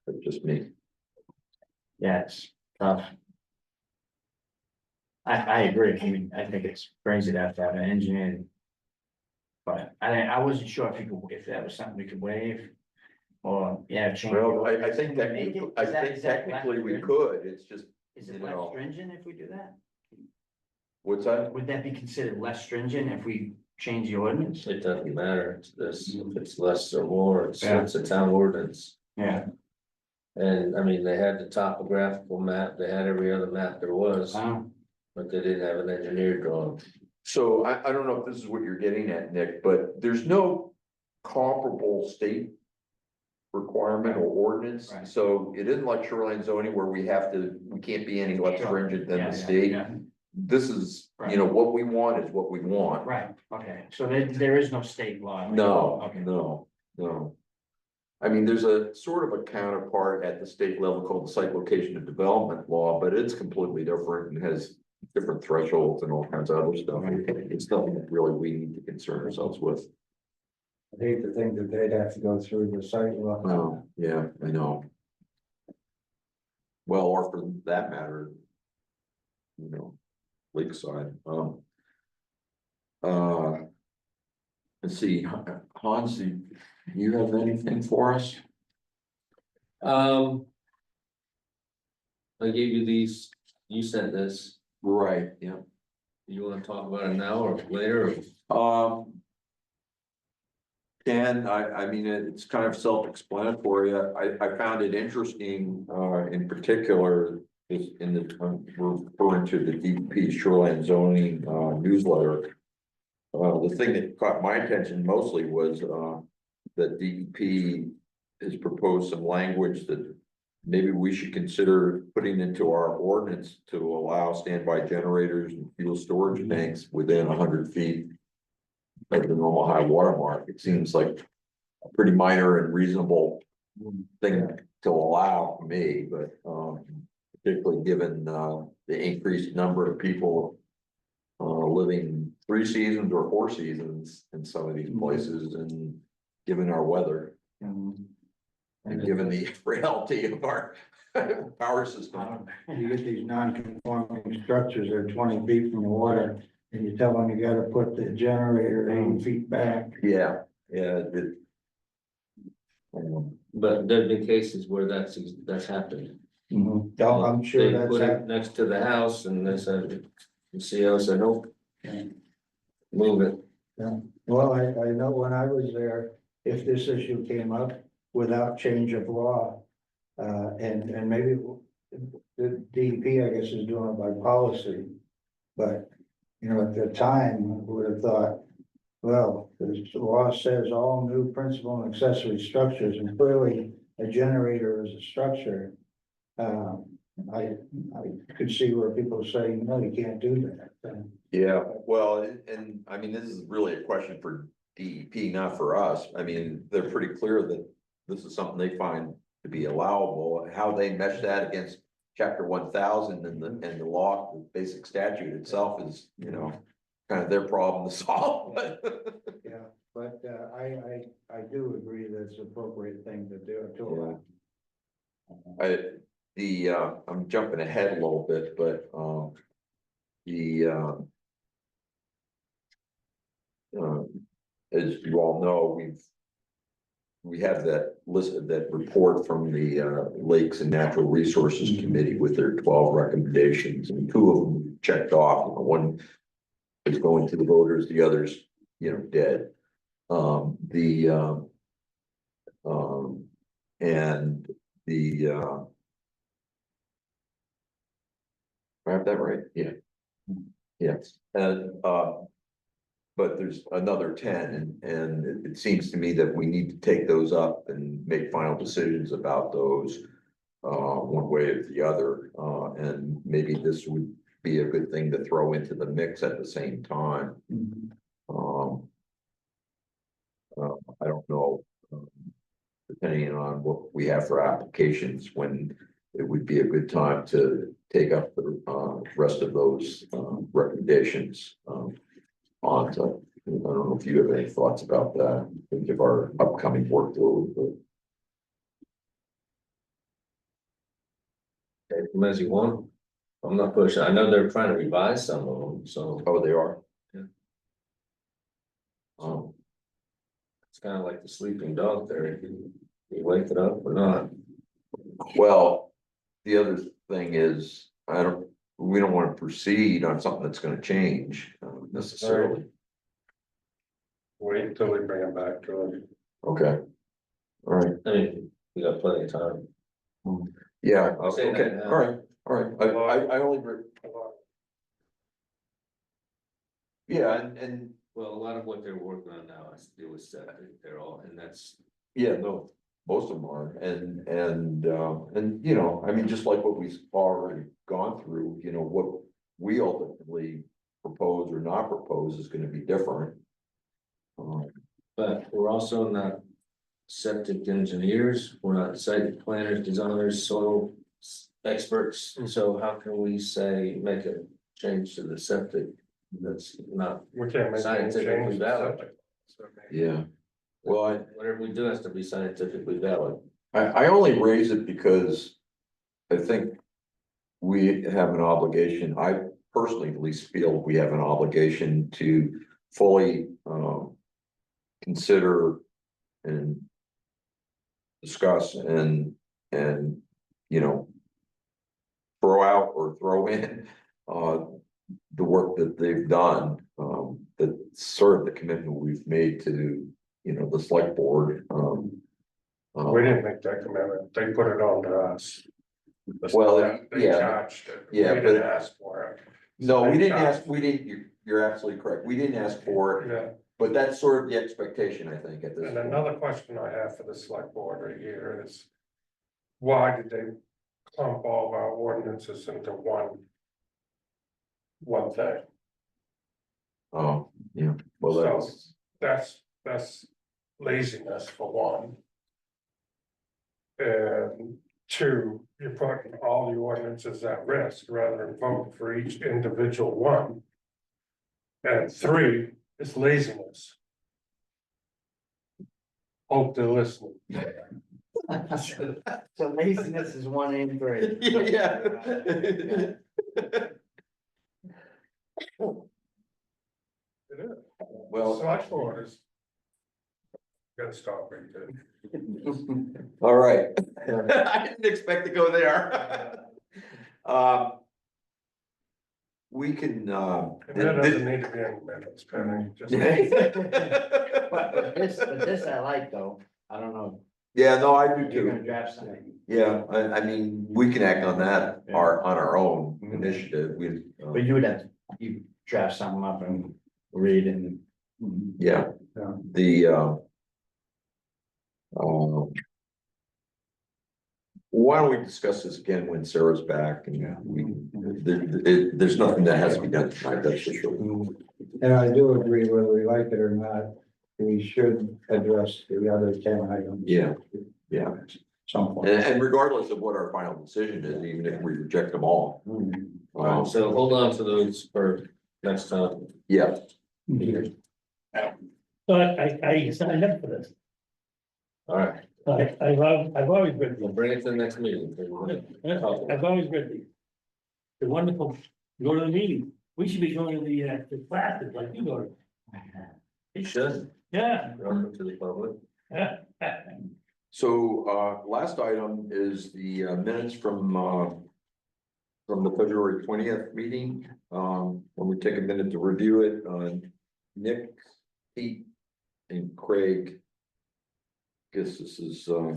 that's just me. yeah, it's tough. I agree, I mean, I think it's crazy to have an engineered. But I wasn't sure if that was something we could waive. Or, yeah, change. Well, I think Can we make technically, it? I Is that- think is that less technically we stringent? could, it's just, Is you it less know. stringent if we do that? What's that? Would that be considered less stringent if we change the ordinance? It doesn't matter, it's this, if it's less or more, Yeah. it's a town ordinance. Yeah. And I mean, they had the topographical map, they had every other map there was, Wow. but they didn't have an engineered drawing. So I don't know if this is what you're getting at, Nick, but there's no comparable state. Requirement or ordinance, Right. so it isn't like shoreline zoning where we can't be any less Sure. stringent than Yeah, the yeah, state. yeah. This is, Right. what we want is what we want. Right, okay, so there is no state law. No, Okay. no. I mean, there's a sort of a counterpart at the state level called the site location and development law, but it's completely different and has different thresholds and all kinds of other stuff. It's nothing that really we need to concern ourselves with. I hate to think that they'd have to go through the site law. Oh, yeah, I know. Well, or for that matter. Lakeside, let's see, Hans, do you have anything for us? I gave you these, you sent this, Right, yeah. you wanna talk about it now or later? Ken, I mean, it's kind of self-explanatory. I found it interesting, in particular, is in the, referring to the DEP shoreline zoning, newsletter. The thing that caught my attention mostly was, that DEP has proposed some language that maybe we should consider putting into our ordinance to allow standby generators and fuel storage tanks within 100 feet of the normal high water mark. It seems like a pretty minor and reasonable thing to allow for me, but particularly given the increased number of people living 3 seasons or 4 seasons in some of these places, and given our weather and given the frailty of our power system. You get these non-conforming structures that are 20 feet from the water, and you tell them you gotta put the generator 80 feet back. Yeah. But there've been cases where that's happened. Oh, I'm sure They that's put it happened. next to the house and they said, the CO said, nope. Yeah. Move it. Well, I know when I was there, if this issue came up without change of law, and maybe the DEP, I guess, is doing it by policy. But, at the time, I would have thought, well, the law says all new principal and accessory structures, and clearly a generator is a structure. I could see where people say, no, you can't do that. Yeah, well, and I mean, this is really a question for DEP, not for us. I mean, they're pretty clear that this is something they find to be allowable. How they mesh that against chapter 1000 and the law, the basic statute itself is, kind of their problem to solve. Yeah, but I do agree that it's an appropriate thing to do to allow. I'm jumping ahead a little bit, but as you all know, we have that list, that report from the Lakes and Natural Resources Committee with their 12 recommendations, and 2 of them checked off. One is going to the voters, the others, dead. And the I have that right? Yeah. Yes, and but there's another 10, and it seems to me that we need to take those up and make final decisions about those. One way or the other, and maybe this would be a good thing to throw into the mix at the same time. I don't know, depending on what we have for applications, when it would be a good time to take up the rest of those recommendations. Onto, I don't know if you have any thoughts about that, think of our upcoming workload, but. Take them as you want. I'm not pushing, I know they're trying to revise some of them, so. Oh, they are? Yeah. Um, It's kind of like the sleeping dog there, you wake it up or not. well, the other thing is, we don't want to proceed on something that's gonna change necessarily. Wait until we bring it back to it. Okay. All right, I mean, we got plenty of time. yeah, I'll say that okay, now. all right, I only, yeah, and, Well, a lot of what they're working on now has to do with septic, they're all, and that's, yeah, no, most of them are, and, I mean, just like what we've already gone through, what we ultimately propose or not propose is gonna be different. but we're also not septic engineers, we're not site planners, designers, soil experts, so how can we say, make a change to the septic that's not We can't make any scientifically change. valid? Yeah, well, Whatever we do has to be scientifically valid. I only raise it because I think we have an obligation, I personally at least feel we have an obligation to fully, consider and discuss and, throw out or throw in, the work that they've done, that's sort of the commitment we've made to, the select board, We didn't make that commitment, they put it on to us. Well, They yeah, charged it, we yeah, didn't but- ask for it. No, we They didn't charged- ask, you're absolutely correct, we didn't ask for it, Yeah, but that's sort of the expectation, I think, at this and point. another question I have for the select board right here is. Why did they clump all of our ordinances into one thing? Oh, yeah, well, So- that's, That's laziness for one. And 2, you're putting all the ordinances at risk rather than voting for each individual one. And 3, it's laziness. Hope they're listening. So laziness is 1 in 3. yeah. It is. Well, Select board is. Gotta stop right there. all right. I didn't expect to go there. We can, And that doesn't need to be in minutes, Penny, just. But this I like though, I don't know, Yeah, no, I do you're gonna too. draft something. Yeah, I mean, we can act on that, on our own initiative, But you would have, you draft something up and read and. yeah, Yeah. the, why don't we discuss this again when Sarah's back and there's nothing that has to be done tonight, that's for sure. And I do agree, whether we like it or not, we should address the other 10 items. Yeah, yeah. Some point. And regardless of what our final decision is, even if we reject them all. Alright, so hold on to those for next time. Yeah, But I signed up for this. Alright, I've always read we'll these. bring it to the next meeting. I've always read these. They're wonderful. You go to the meeting. We should be going to the classes like you go to. You should. Yeah. Open to the public. So, last item is the minutes from the February 20th meeting. When we take a minute to review it, Nick, Pete, and Craig. Guess this is, for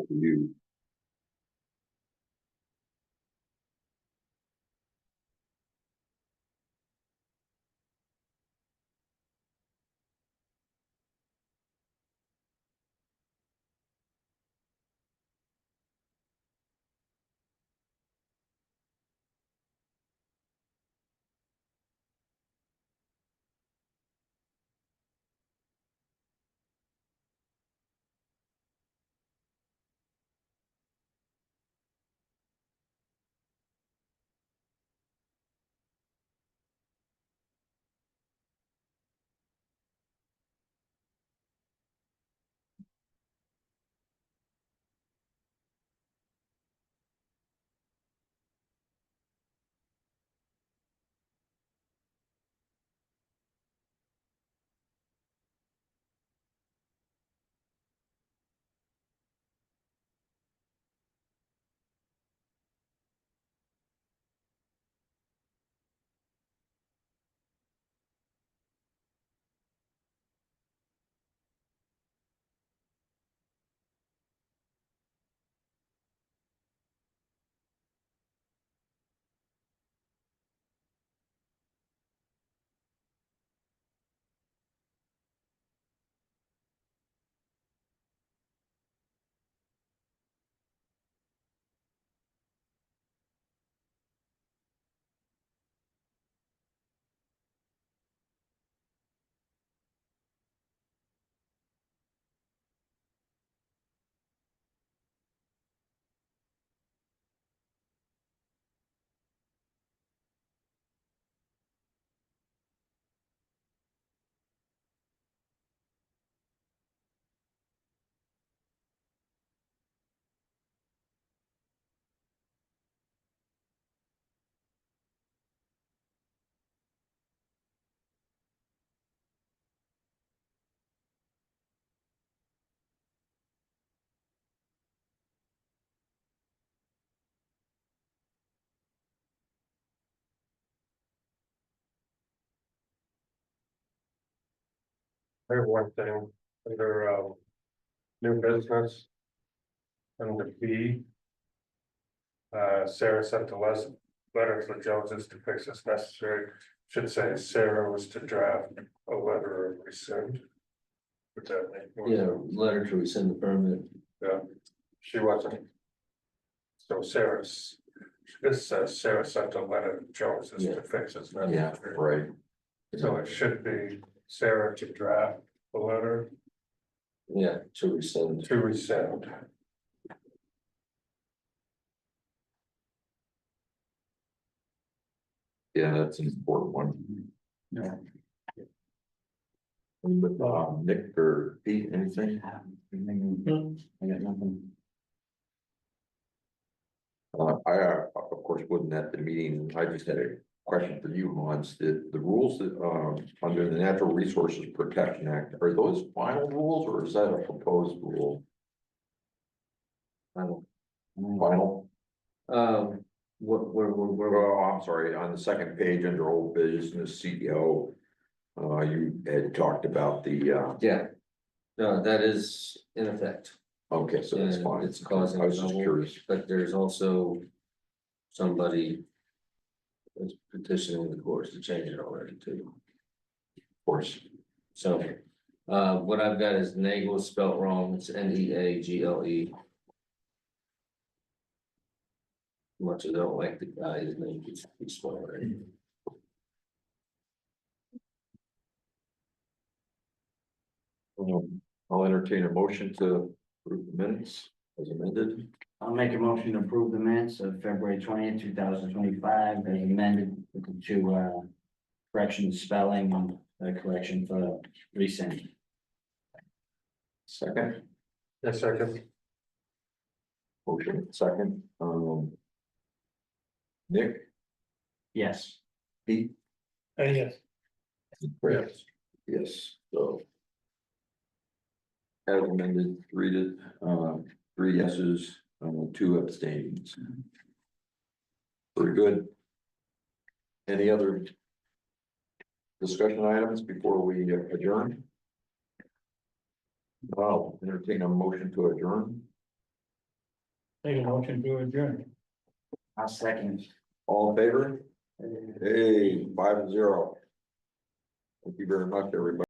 you. I have one thing under new business. Under B. Sarah sent a letter for Jones's to fix as necessary. Should say Sarah was to draft a letter of rescind. Would that make? Yeah, letter to rescind the permit. Yeah, she wasn't. So this says Sarah sent a letter to Jones's Yeah. to fix as Yeah, necessary. right. So it should be Sarah to draft the letter Yeah, to rescind. to rescind. Yeah, that's an important one. Yeah. Nick or Pete, anything? I got nothing. Of course, wasn't at the meeting. I just had a question for you, Hans. The rules that, under the Natural Resources Protection Act, are those final rules or is that a proposed rule? Final. We're, I'm sorry, on the second page under old business CEO. You had talked about the, yeah. No, that is in effect. okay, so that's And fine. it's causing I was just trouble. curious. But there's also somebody that's petitioning the courts to change it already too. Of course. So, what I've got is Nagel spelt wrong, it's Neagle. Much as I don't like the guy, his name is spelled right. I'll entertain a motion to approve the minutes as amended. I'll make a motion to approve the minutes of February 20th, 2025, as amended with the two correction spelling and correction for rescind. Second, Yes, second. motion, second, Nick, Yes. Pete, Yes. Yes, yes, so. As amended, three yeses, 2 abstains. Very good. Any other discussion items before we adjourn? Well, entertain a motion to adjourn. Make a motion to adjourn. I'll second. All in favor? Hey, 5-0. Thank you very much, everybody.